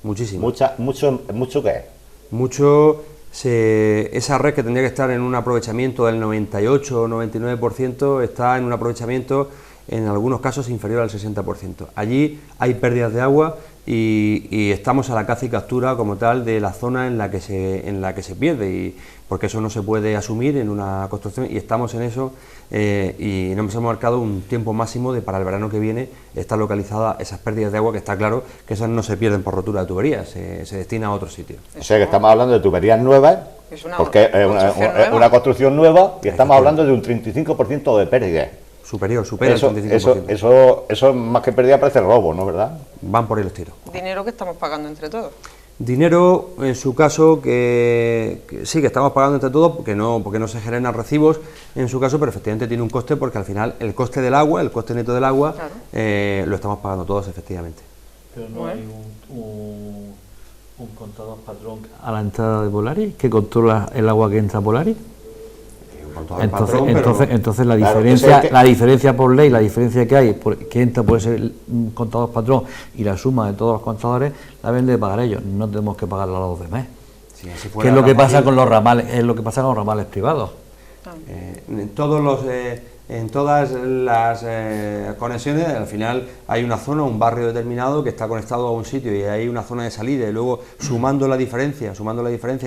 Muchísimo. ¿Mucho qué es? Mucho. Esa red que tendría que estar en un aprovechamiento del 98 o 99% está en un aprovechamiento en algunos casos inferior al 60%. Allí hay pérdidas de agua y estamos a la caza y captura como tal de la zona en la que se pierde, y porque eso no se puede asumir en una construcción, y estamos en eso, y nos hemos marcado un tiempo máximo de para el verano que viene estar localizada esas pérdidas de agua, que está claro que esas no se pierden por rotura de tuberías, se destina a otro sitio. O sea que estamos hablando de tuberías nuevas, porque es una construcción nueva, y estamos hablando de un 35% de pérdidas. Supera el 35%. Eso más que pérdida parece robo, ¿no? ¿Verdad? Van por ahí los tiros. Dinero que estamos pagando entre todos. Dinero, en su caso, que sí, que estamos pagando entre todos, porque no se generan recibos, en su caso, pero efectivamente tiene un coste, porque al final el coste del agua, el coste neto del agua, claro, lo estamos pagando todos, efectivamente. Pero no hay un contador patrón a la entrada de Polaris que controla el agua que entra a Polaris. Entonces la diferencia, la diferencia por ley, la diferencia que hay, que entra puede ser un contador patrón y la suma de todos los contadores la deben de pagar ellos, no tenemos que pagarla a los demás. Sí, ¿qué es lo que pasa con los ramales? Es lo que pasa con los ramales privados. En todas las conexiones, al final hay una zona, un barrio determinado que está conectado a un sitio y hay una zona de salida, y luego sumando la diferencia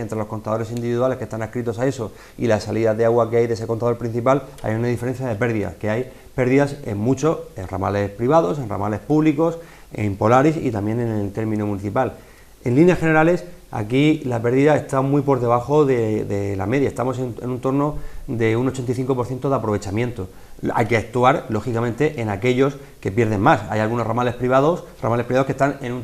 entre los contadores individuales que están adscritos a eso y las salidas de agua que hay de ese contador principal, hay una diferencia de pérdidas, que hay pérdidas en muchos, en ramales privados, en ramales públicos, en Polaris y también en el término municipal. En líneas generales, aquí la pérdida está muy por debajo de la media, estamos en un torno de un 85% de aprovechamiento. Hay que actuar, lógicamente, en aquellos que pierden más. Hay algunos ramales privados que están en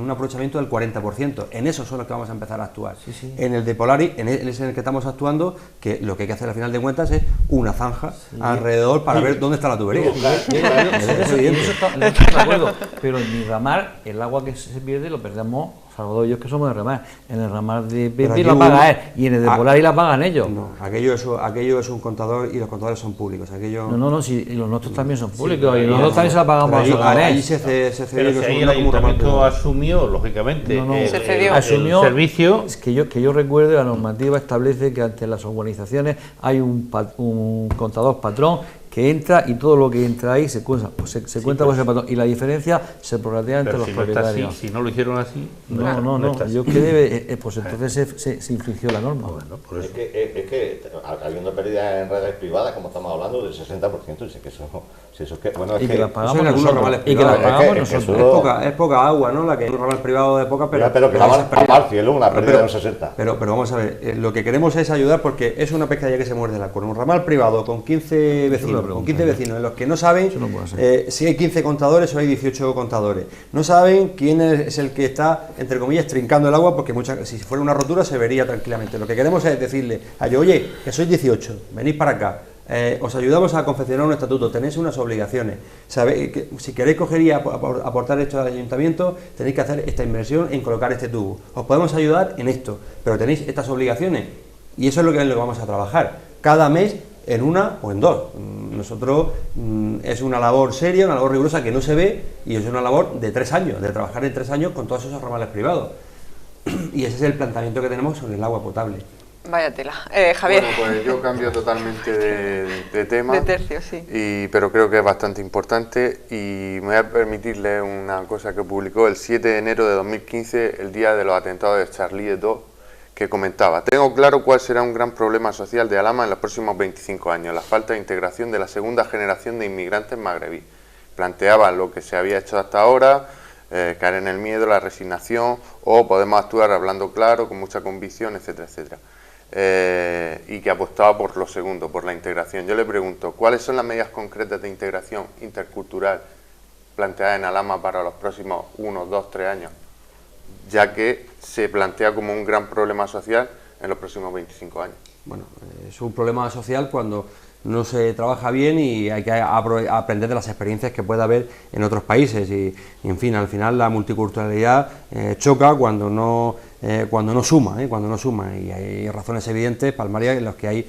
un aprovechamiento del 40%. En esos son los que vamos a empezar a actuar. Sí. En el de Polaris, en ese en el que estamos actuando, que lo que hay que hacer al final de cuentas es una zanja alrededor para ver dónde está la tubería. Eso de acuerdo. Pero en mi ramal, el agua que se pierde lo perdemos, salvo ellos que somos de ramal. En el ramal de Pepe la paga él, y en el de Polaris la pagan ellos. No, aquello es un contador y los contadores son públicos. Aquello yo... No, sí, y los nuestros también son públicos, y nosotros también se la pagamos a Socarés. Allí se cedió Pero si ahí el ayuntamiento asumió, lógicamente, Se cedió. Asumió, el servicio. es que yo recuerde, la normativa establece que ante las urbanizaciones hay un contador patrón que entra y todo lo que entra ahí se cuenta por ese patrón, y la diferencia se prorratea entre los si no está propietarios. así, si no lo hicieron así, No, está así. yo que debe, pues entonces se infringió la norma. Bueno, por eso. Es que habiendo pérdidas en redes privadas, como estamos hablando, del 60%, dice que eso, si eso es que, bueno, es Y que las Eso pagamos en algunos nosotros. ramales Y que las privados. pagamos Es que nosotros. Es poca agua, ¿no? La que un ramal privado de poca, pero pero que esa va pérdida- al cielo una pérdida de un 60. Pero vamos a ver, lo que queremos es ayudar porque es una pescadilla que se muerde la cola. Un ramal privado con 15 vecinos, en los que no saben Eso no puede ser. si hay 15 contadores o hay 18 contadores. No saben quién es el que está, entre comillas, trincando el agua, porque si fuera una rotura se vería tranquilamente. Lo que queremos es decirle a ellos, oye, que sois 18, venid para acá. Os ayudamos a confeccionar un estatuto, tenéis unas obligaciones. Sabéis que si queréis coger y aportar esto al ayuntamiento, tenéis que hacer esta inversión en colocar este tubo. Os podemos ayudar en esto, pero tenéis estas obligaciones y eso es lo que vamos a trabajar cada mes en una o en dos. Nosotros es una labor seria, una labor rigurosa que no se ve y es una labor de 3 años, de trabajar en 3 años con todos esos ramales privados. Y ese es el planteamiento que tenemos sobre el agua potable. Vaya tela. Javier. Bueno, pues yo cambio totalmente de tema. De tercio, sí. Pero creo que es bastante importante y me voy a permitir leer una cosa que publicó el 7 de enero de 2015, el día de los atentados de Charlie Hebdo, que comentaba: tengo claro cuál será un gran problema social de Alhama en los próximos 25 años, la falta de integración de la segunda generación de inmigrantes magrebíes. Planteaba lo que se había hecho hasta ahora, caer en el miedo, la resignación, o podemos actuar hablando claro, con mucha convicción, etcétera, etcétera. Y que apostaba por lo segundo, por la integración. Yo le pregunto, ¿cuáles son las medidas concretas de integración intercultural planteadas en Alhama para los próximos 1, 2, 3 años? Ya que se plantea como un gran problema social en los próximos 25 años. Bueno, es un problema social cuando no se trabaja bien y hay que aprender de las experiencias que pueda haber en otros países y en fin, al final la multiculturalidad choca cuando no suma, y hay razones evidentes, palmarias, en las que hay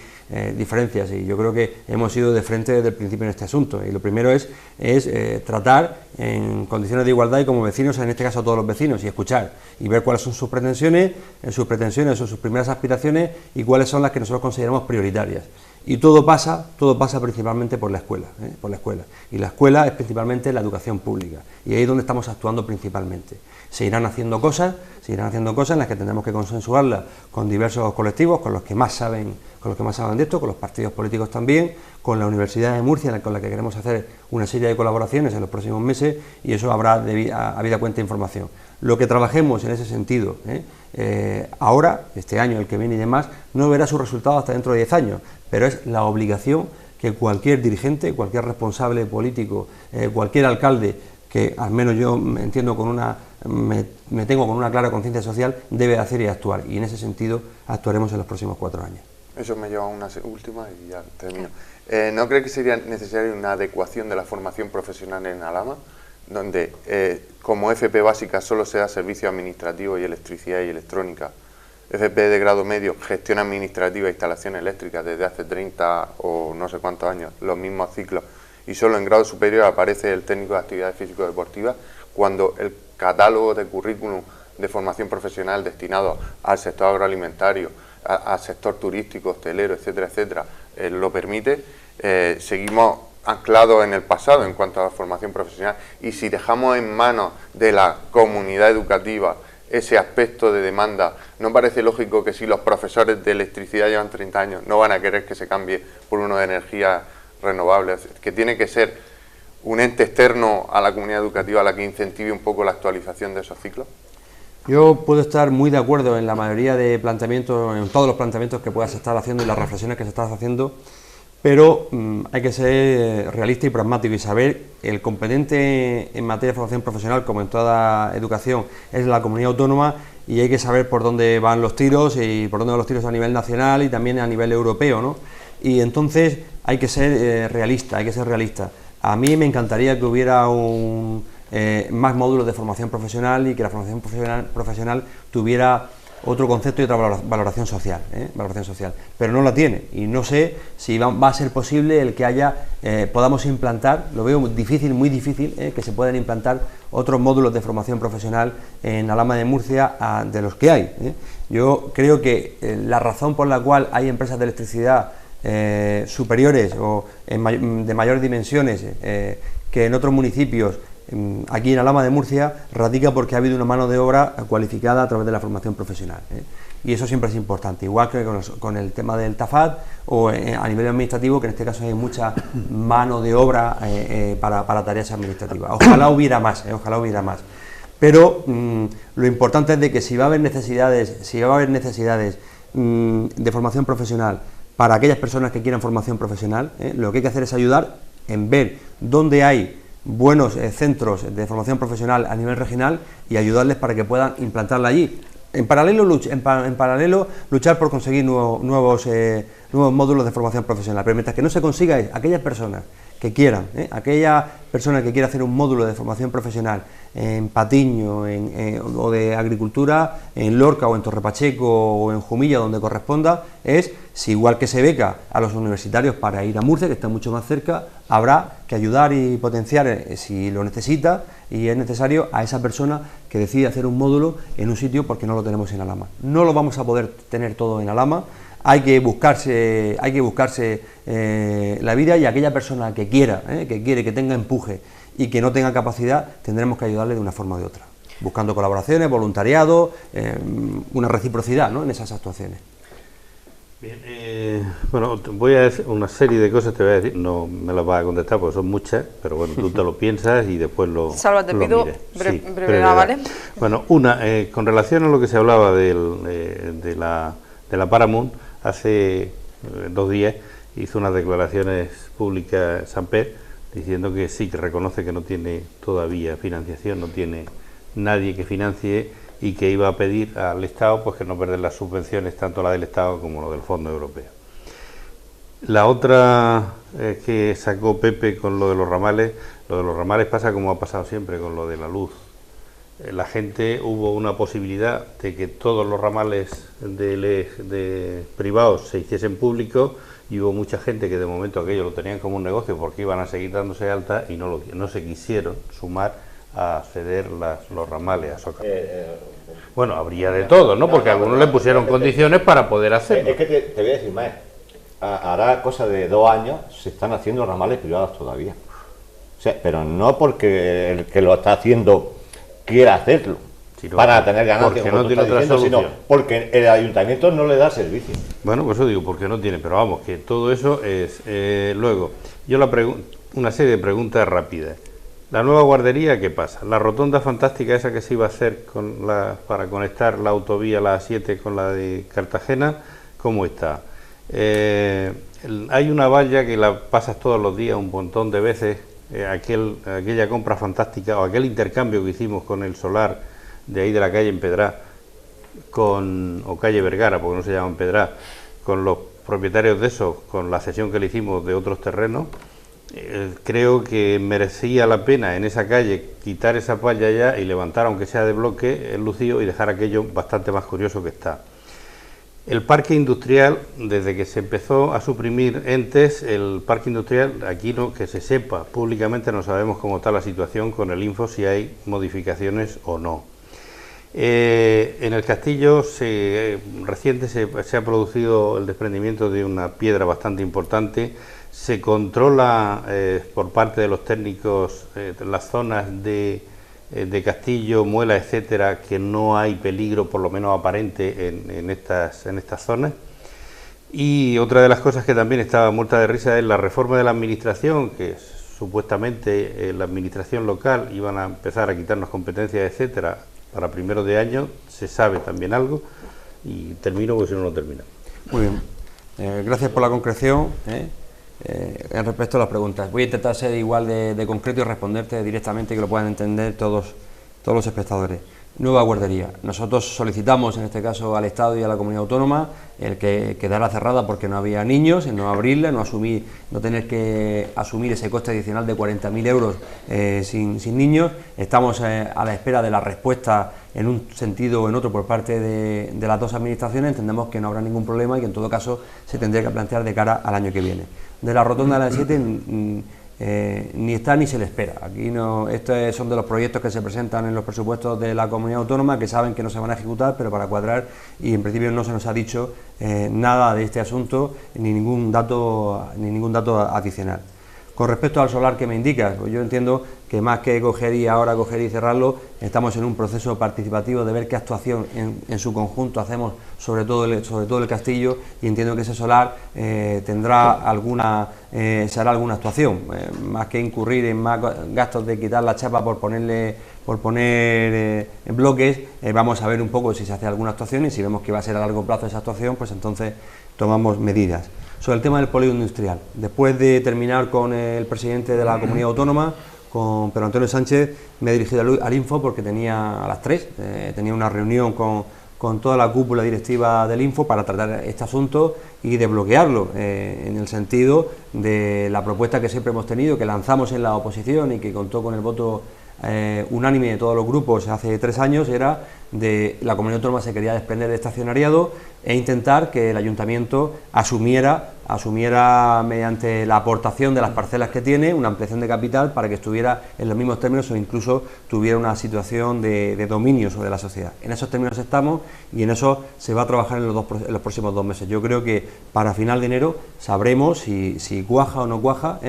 diferencias, y yo creo que hemos ido de frente desde el principio en este asunto, y lo primero es tratar en condiciones de igualdad y como vecinos, en este caso a todos los vecinos, y escuchar y ver cuáles son sus pretensiones o sus primeras aspiraciones y cuáles son las que nosotros consideramos prioritarias. Y todo pasa principalmente por la escuela, y la escuela es principalmente la educación pública, y ahí es donde estamos actuando principalmente. Se irán haciendo cosas en las que tendremos que consensuarlas con diversos colectivos, con los que más saben de esto, con los partidos políticos también, con la Universidad de Murcia, con la que queremos hacer una serie de colaboraciones en los próximos meses, y eso habrá habida cuenta información. Lo que trabajemos en ese sentido, ahora, este año, el que viene y demás, no verá sus resultados hasta dentro de 10 años, pero es la obligación que cualquier dirigente, cualquier responsable político, cualquier alcalde, que al menos yo me tengo con una clara conciencia social, debe hacer y actuar, y en ese sentido actuaremos en los próximos 4 años. Eso me lleva a una última y ya termino. ¿No cree que sería necesaria una adecuación de la formación profesional en Alhama, donde como FP básica solo se da servicio administrativo y electricidad y electrónica? FP de grado medio, gestión administrativa e instalación eléctrica desde hace 30 o no sé cuántos años, los mismos ciclos, y solo en grado superior aparece el técnico de actividades físico-deportivas, cuando el catálogo de currículum de formación profesional destinado al sector agroalimentario, al sector turístico, hostelero, etcétera, etcétera, lo permite. Seguimos anclados en el pasado en cuanto a la formación profesional, y si dejamos en manos de la comunidad educativa ese aspecto de demanda, ¿no parece lógico que si los profesores de electricidad llevan 30 años no van a querer que se cambie por uno de energías renovables, que tiene que ser un ente externo a la comunidad educativa la que incentive un poco la actualización de esos ciclos? Yo puedo estar muy de acuerdo en la mayoría de planteamientos, en todos los planteamientos que puedas estar haciendo y las reflexiones que se están haciendo, pero hay que ser realista y pragmático y saber el competente en materia de formación profesional, como en toda educación, es la comunidad autónoma, y hay que saber por dónde van los tiros y por dónde van los tiros a nivel nacional y también a nivel europeo, ¿no? Y entonces hay que ser realista, A mí me encantaría que hubiera más módulos de formación profesional y que la formación profesional tuviera otro concepto y otra valoración social, pero no la tiene, y no sé si va a ser posible el que podamos implantar, lo veo difícil, muy difícil, que se puedan implantar otros módulos de formación profesional en Alhama de Murcia de los que hay. Yo creo que la razón por la cual hay empresas de electricidad superiores o de mayores dimensiones que en otros municipios, aquí en Alhama de Murcia, radica porque ha habido una mano de obra cualificada a través de la formación profesional, y eso siempre es importante, igual que con el tema del TAFAD o a nivel administrativo, que en este caso hay mucha mano de obra para tareas administrativas. Ojalá hubiera más, pero lo importante es de que si va a haber necesidades de formación profesional para aquellas personas que quieran formación profesional, lo que hay que hacer es ayudar en ver dónde hay buenos centros de formación profesional a nivel regional y ayudarles para que puedan implantarla allí. En paralelo luchar por conseguir nuevos módulos de formación profesional, pero mientras que no se consiga, aquellas personas que quieran, aquella persona que quiera hacer un módulo de formación profesional en Patiño o de agricultura en Lorca o en Torrepacheco o en Jumilla, donde corresponda, si igual que se beca a los universitarios para ir a Murcia, que está mucho más cerca, habrá que ayudar y potenciar, si lo necesita y es necesario, a esa persona que decide hacer un módulo en un sitio porque no lo tenemos en Alhama. No lo vamos a poder tener todo en Alhama. Hay que buscarse la vida, y aquella persona que que tenga empuje y que no tenga capacidad, tendremos que ayudarle de una forma o de otra, buscando colaboraciones, voluntariado, una reciprocidad, ¿no?, en esas actuaciones. Bien, bueno, voy a decir una serie de cosas, te voy a decir, no me las vas a contestar porque son muchas, pero bueno, tú te lo piensas y después lo Salva, te pido brevedad, ¿vale? Bueno, con relación a lo que se hablaba de la Paramount, hace 2 días hizo unas declaraciones públicas Samper diciendo que sí, que reconoce que no tiene todavía financiación, no tiene nadie que financie, y que iba a pedir al Estado pues que no perder las subvenciones, tanto la del Estado como la del Fondo Europeo. La otra que sacó Pepe con lo de los ramales pasa como ha pasado siempre con lo de la luz. La gente, hubo una posibilidad de que todos los ramales de privados se hiciesen públicos, y hubo mucha gente que de momento aquello lo tenían como un negocio porque iban a seguir dándose alta y no se quisieron sumar a ceder los ramales a Soca. Bueno, habría de todo, ¿no? Porque algunos le pusieron condiciones para poder hacerlo. Es que te voy a decir más. Hará cosa de 2 años se están haciendo ramales privados todavía. O sea, pero no porque el que lo está haciendo quiera hacerlo para tener ganancias, porque no tiene otra solución, sino porque el ayuntamiento no le da servicio. Bueno, pues eso digo, porque no tiene, pero vamos, que todo eso es... luego, una serie de preguntas rápidas. La nueva guardería, ¿qué pasa? La rotonda fantástica esa que se iba a hacer para conectar la autovía, la A7, con la de Cartagena, ¿cómo está? Hay una valla que la pasas todos los días un montón de veces, aquella compra fantástica o aquel intercambio que hicimos con el solar de ahí de la calle Empedrá, o calle Vergara, porque no se llama Empedrá, con los propietarios de eso, con la cesión que le hicimos de otros terrenos. Creo que merecía la pena en esa calle quitar esa valla ya y levantar, aunque sea de bloque, el lucío y dejar aquello bastante más curioso que está. El parque industrial, desde que se empezó a suprimir entes, el parque industrial, aquí no, que se sepa públicamente, no sabemos cómo está la situación con el Info, si hay modificaciones o no. En el castillo reciente se ha producido el desprendimiento de una piedra bastante importante. Se controla por parte de los técnicos las zonas de castillo, muela, etcétera, que no hay peligro, por lo menos aparente, en estas zonas. Y otra de las cosas que también estaba muerta de risa es la reforma de la administración, que supuestamente la administración local iban a empezar a quitarnos competencias, etcétera, para primeros de año. Se sabe también algo, y termino porque si no, no termino. Muy bien, gracias por la concreción. En respecto a las preguntas, voy a intentar ser igual de concreto y responderte directamente, que lo puedan entender todos los espectadores. nueva guardería. Nosotros solicitamos en este caso al Estado y a la comunidad autónoma el que quedara cerrada porque no había niños, en no abrirla, no tener que asumir ese coste adicional de 40.000 euros sin niños. Estamos a la espera de la respuesta en un sentido o en otro por parte de las dos administraciones. Entendemos que no habrá ningún problema y que en todo caso se tendría que plantear de cara al año que viene. De la rotonda de la 7 ni está ni se le espera. Aquí no, estos son de los proyectos que se presentan en los presupuestos de la comunidad autónoma, que saben que no se van a ejecutar, pero para cuadrar, y en principio no se nos ha dicho nada de este asunto, ni ningún dato adicional. Con respecto al solar que me indicas, pues yo entiendo que más que coger y cerrarlo, estamos en un proceso participativo de ver qué actuación en su conjunto hacemos sobre todo el castillo, y entiendo que ese solar se hará alguna actuación, más que incurrir en más gastos de quitar la chapa por poner bloques. Vamos a ver un poco si se hace alguna actuación, y si vemos que va a ser a largo plazo esa actuación, pues entonces tomamos medidas. Sobre el tema del polígono industrial, después de terminar con el presidente de la comunidad autónoma, con Pedro Antonio Sánchez, me he dirigido al Info porque tenía a las 3, tenía una reunión con toda la cúpula directiva del Info para tratar este asunto y desbloquearlo, en el sentido de la propuesta que siempre hemos tenido, que lanzamos en la oposición y que contó con el voto unánime de todos los grupos hace 3 años, era de la comunidad autónoma se quería desprender del estacionariado e intentar que el ayuntamiento asumiera mediante la aportación de las parcelas que tiene una ampliación de capital para que estuviera en los mismos términos o incluso tuviera una situación de dominio sobre la sociedad. En esos términos estamos y en eso se va a trabajar en los próximos 2 meses. Yo creo que para final de enero sabremos si cuaja o no cuaja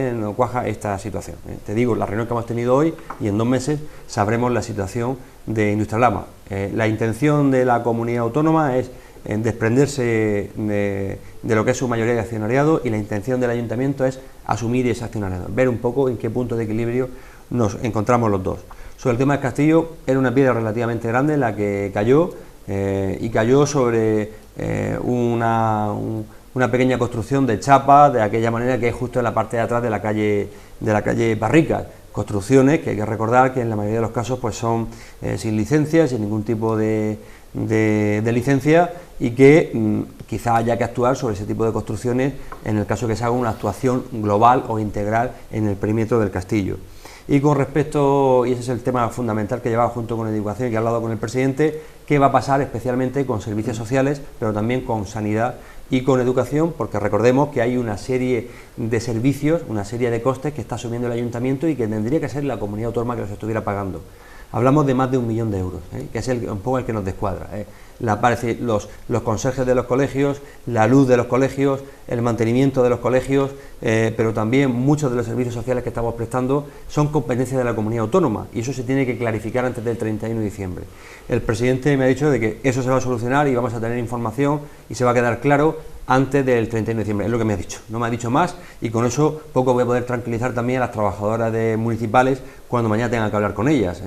esta situación. Te digo, la reunión que hemos tenido hoy, y en 2 meses sabremos la situación de Industrialama. La intención de la comunidad autónoma es desprenderse de lo que es su mayoría de accionariado, y la intención del ayuntamiento es asumir ese accionariado, ver un poco en qué punto de equilibrio nos encontramos los dos. Sobre el tema del castillo, era una piedra relativamente grande la que cayó, y cayó sobre una pequeña construcción de chapa, de aquella manera que es justo en la parte de atrás de la calle Barricas. Construcciones que hay que recordar que en la mayoría de los casos pues son sin licencia, sin ningún tipo de licencia, y que quizá haya que actuar sobre ese tipo de construcciones en el caso que se haga una actuación global o integral en el perímetro del castillo. Y con respecto, y ese es el tema fundamental que llevaba junto con educación y que he hablado con el presidente, qué va a pasar especialmente con servicios sociales, pero también con sanidad y con educación, porque recordemos que hay una serie de servicios, una serie de costes que está asumiendo el ayuntamiento y que tendría que ser la comunidad autónoma que los estuviera pagando. Hablamos de más de 1 millón de euros, que es un poco el que nos descuadra. Los conserjes de los colegios, la luz de los colegios, el mantenimiento de los colegios, pero también muchos de los servicios sociales que estamos prestando son competencia de la comunidad autónoma, y eso se tiene que clarificar antes del 31 de diciembre. El presidente me ha dicho de que eso se va a solucionar y vamos a tener información y se va a quedar claro antes del 31 de diciembre, es lo que me ha dicho, no me ha dicho más, y con eso poco voy a poder tranquilizar también a las trabajadoras municipales cuando mañana tengan que hablar con ellas.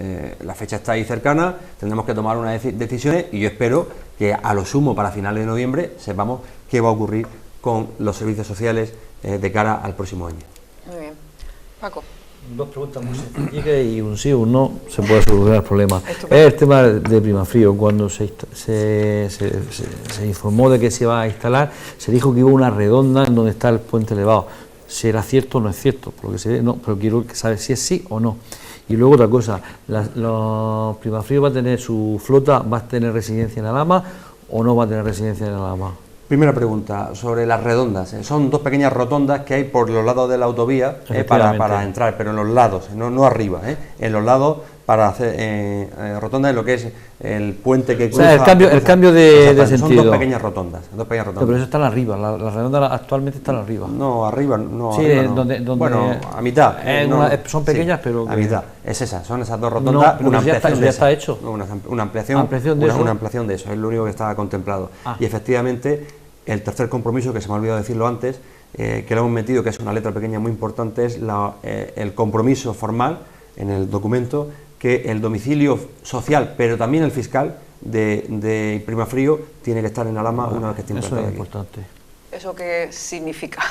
La fecha está ahí cercana, tendremos que tomar unas decisiones, y yo espero que a lo sumo para finales de noviembre sepamos qué va a ocurrir con los servicios sociales de cara al próximo año. Muy bien. Paco. 2 preguntas muy sencillas, y un sí o un no se puede solucionar el problema. Es el tema de Primafrío. Cuando se informó de que se iba a instalar, se dijo que iba una redonda en donde está el puente elevado. ¿Será cierto o no es cierto? Por lo que se ve, no, pero quiero saber si es sí o no. Y luego otra cosa, los Primafrío va a tener su flota, va a tener residencia en Alhama o no va a tener residencia en Alhama. Primera pregunta, sobre las redondas. Son 2 pequeñas rotondas que hay por los lados de la autovía para entrar, pero en los lados, no arriba, en los lados, para hacer rotondas en lo que es el puente que cruza. O sea, el cambio de sentido. Son 2 pequeñas rotondas. Pero eso están arriba, las redondas actualmente están arriba. No, arriba no. Sí, arriba, no. Donde bueno, a mitad. Son pequeñas, sí, pero... A mitad, es esa, son esas 2 rotondas. No, ya está hecho. Una ampliación de eso, es lo único que está contemplado. Y efectivamente, el tercer compromiso, que se me ha olvidado decirlo antes, que lo hemos metido, que es una letra pequeña muy importante, es el compromiso formal en el documento que el domicilio social, pero también el fiscal de Primafrío tiene que estar en Alhama una vez que esté implantado. Eso es importante. ¿Eso qué significa?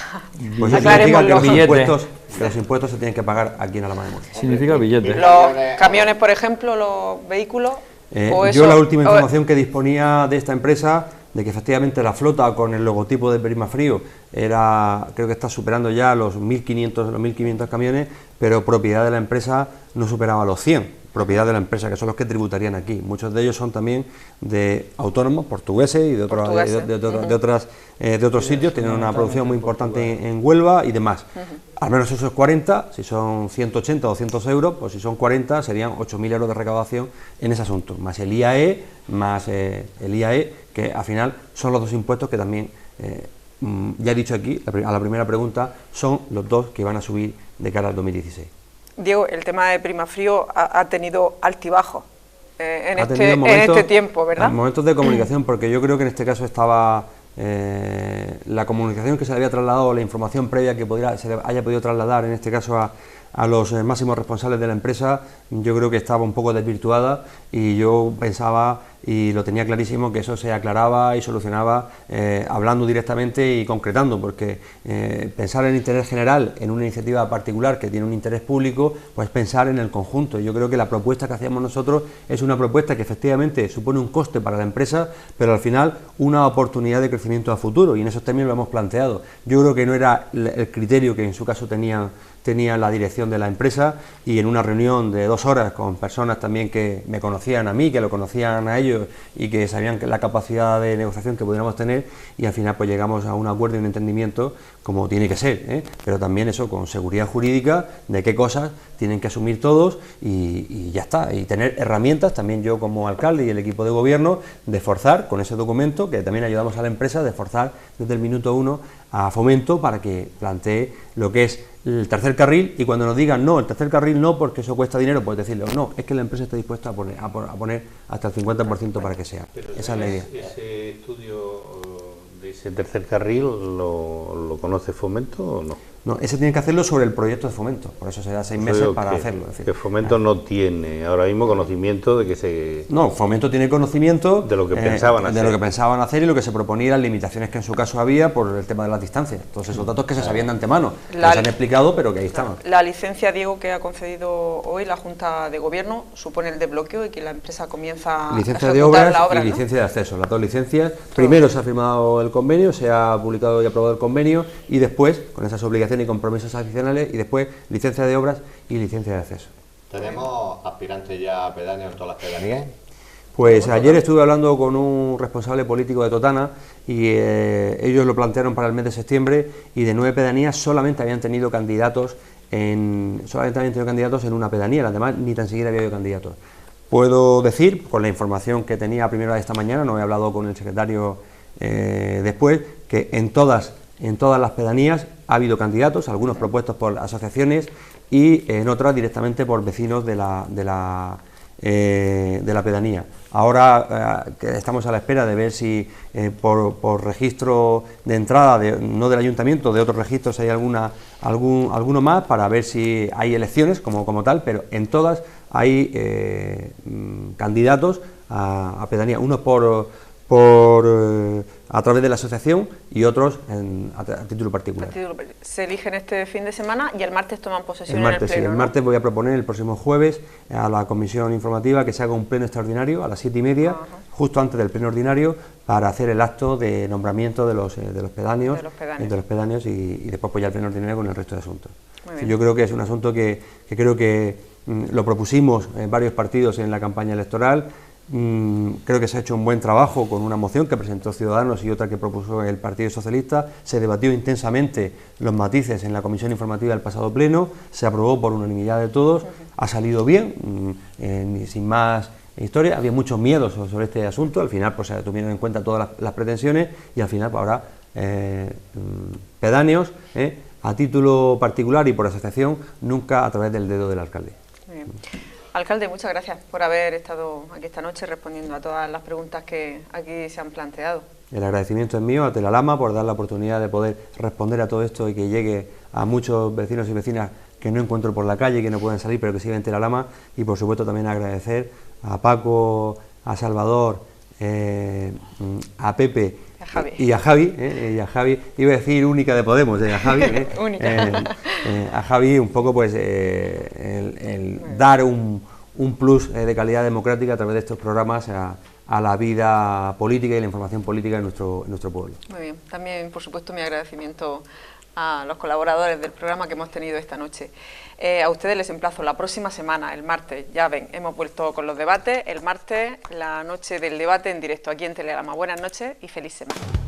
Pues eso significa que los impuestos se tienen que pagar aquí en Alhama de Murcia. Significa billetes. Los camiones, por ejemplo, los vehículos... Yo la última información que disponía de esta empresa, de que efectivamente la flota con el logotipo de Primafrío creo que está superando ya los 1.500 camiones, pero propiedad de la empresa no superaba los 100, propiedad de la empresa, que son los que tributarían aquí. Muchos de ellos son también de autónomos portugueses y de otros sitios, tienen una producción muy importante en Huelva y demás. Al menos esos 40, si son 180 o 200 euros, pues si son 40 serían 8.000 euros de recaudación en ese asunto, más el IAE, que al final son los dos impuestos que también, ya he dicho aquí, a la primera pregunta, son los dos que van a subir de cara al 2016. Diego, el tema de Primafrío ha tenido altibajos en este tiempo, ¿verdad? Momentos de comunicación, porque yo creo que en este caso estaba la comunicación que se le había trasladado, la información previa que se le haya podido trasladar, en este caso a los máximos responsables de la empresa, yo creo que estaba un poco desvirtuada, y yo pensaba y lo tenía clarísimo que eso se aclaraba y solucionaba hablando directamente y concretando, porque pensar en el interés general en una iniciativa particular que tiene un interés público, pues pensar en el conjunto. Yo creo que la propuesta que hacíamos nosotros es una propuesta que efectivamente supone un coste para la empresa, pero al final una oportunidad de crecimiento a futuro, y en esos términos lo hemos planteado. Yo creo que no era el criterio que en su caso tenía la dirección de la empresa, y en una reunión de 2 horas con personas también que me conocían a mí, que lo conocían a ellos y que sabían la capacidad de negociación que pudiéramos tener, y al final pues llegamos a un acuerdo y un entendimiento como tiene que ser, pero también eso con seguridad jurídica de qué cosas tienen que asumir todos, y ya está, y tener herramientas también yo como alcalde y el equipo de gobierno de forzar con ese documento, que también ayudamos a la empresa, de forzar desde el minuto 1 a Fomento para que plantee lo que es el tercer carril, y cuando nos digan no, el tercer carril no porque eso cuesta dinero, pues decirle no, es que la empresa está dispuesta a poner hasta el 50% para que sea. Pero esa es la idea. ¿Ese estudio de ese tercer carril lo conoce Fomento o no? No, ese tiene que hacerlo sobre el proyecto de Fomento, por eso se da 6 meses para hacerlo. Es decir, que Fomento no tiene ahora mismo conocimiento de que se... No, Fomento tiene conocimiento de lo que pensaban hacer. De lo que pensaban hacer y lo que se proponía, y las limitaciones que en su caso había por el tema de las distancias. Entonces, esos datos que se sabían de antemano, que se han explicado, pero que ahí estaban. La licencia, Diego, que ha concedido hoy la Junta de Gobierno, supone el desbloqueo y que la empresa comienza licencia a de obras la obra, y licencia de acceso, las dos licencias. Primero se ha firmado el convenio, se ha publicado y aprobado el convenio, y después, con esas obligaciones y compromisos adicionales, y después licencia de obras y licencia de acceso. ¿Tenemos aspirantes ya a pedáneos en todas las pedanías? Pues ayer estuve hablando con un responsable político de Totana, y ellos lo plantearon para el mes de septiembre, y de 9 pedanías solamente habían tenido candidatos en una pedanía, las demás ni tan siquiera había habido candidatos. Puedo decir, con la información que tenía a primera de esta mañana, no he hablado con el secretario después, que en todas las pedanías ha habido candidatos, algunos propuestos por asociaciones y en otras directamente por vecinos de la pedanía. Ahora que estamos a la espera de ver si por registro de entrada, no del ayuntamiento, de otros registros hay alguno más, para ver si hay elecciones como tal, pero en todas hay candidatos a pedanía, unos a través de la asociación y otros a título particular. Se eligen este fin de semana y el martes toman posesión el martes, en el pleno. Sí, el martes voy a proponer el próximo jueves a la comisión informativa que se haga un pleno extraordinario a las 7:30, justo antes del pleno ordinario, para hacer el acto de nombramiento de los pedáneos, y después pues ya el pleno ordinario con el resto de asuntos. Yo creo que es un asunto que creo que lo propusimos en varios partidos en la campaña electoral. Creo que se ha hecho un buen trabajo con una moción que presentó Ciudadanos y otra que propuso el Partido Socialista. Se debatió intensamente los matices en la comisión informativa del pasado pleno, se aprobó por unanimidad de todos, ha salido bien, sin más historia. Había muchos miedos sobre este asunto, al final pues se tuvieron en cuenta todas las pretensiones, y al final pues, ahora pedáneos a título particular y por asociación, nunca a través del dedo del alcalde. Muy bien. Alcalde, muchas gracias por haber estado aquí esta noche respondiendo a todas las preguntas que aquí se han planteado. El agradecimiento es mío a Telalama por dar la oportunidad de poder responder a todo esto y que llegue a muchos vecinos y vecinas que no encuentro por la calle, que no pueden salir, pero que siguen Telalama, y por supuesto también agradecer a Paco, a Salvador, a Pepe y a Javi, iba a decir única de Podemos, a Javi, a Javi un poco pues el dar un un plus de calidad democrática a través de estos programas a la vida política y la información política en nuestro pueblo. Muy bien, también por supuesto mi agradecimiento a los colaboradores del programa que hemos tenido esta noche. A ustedes les emplazo la próxima semana, el martes, ya ven, hemos vuelto con los debates, el martes, la noche del debate en directo aquí en Telealama. Buenas noches y feliz semana.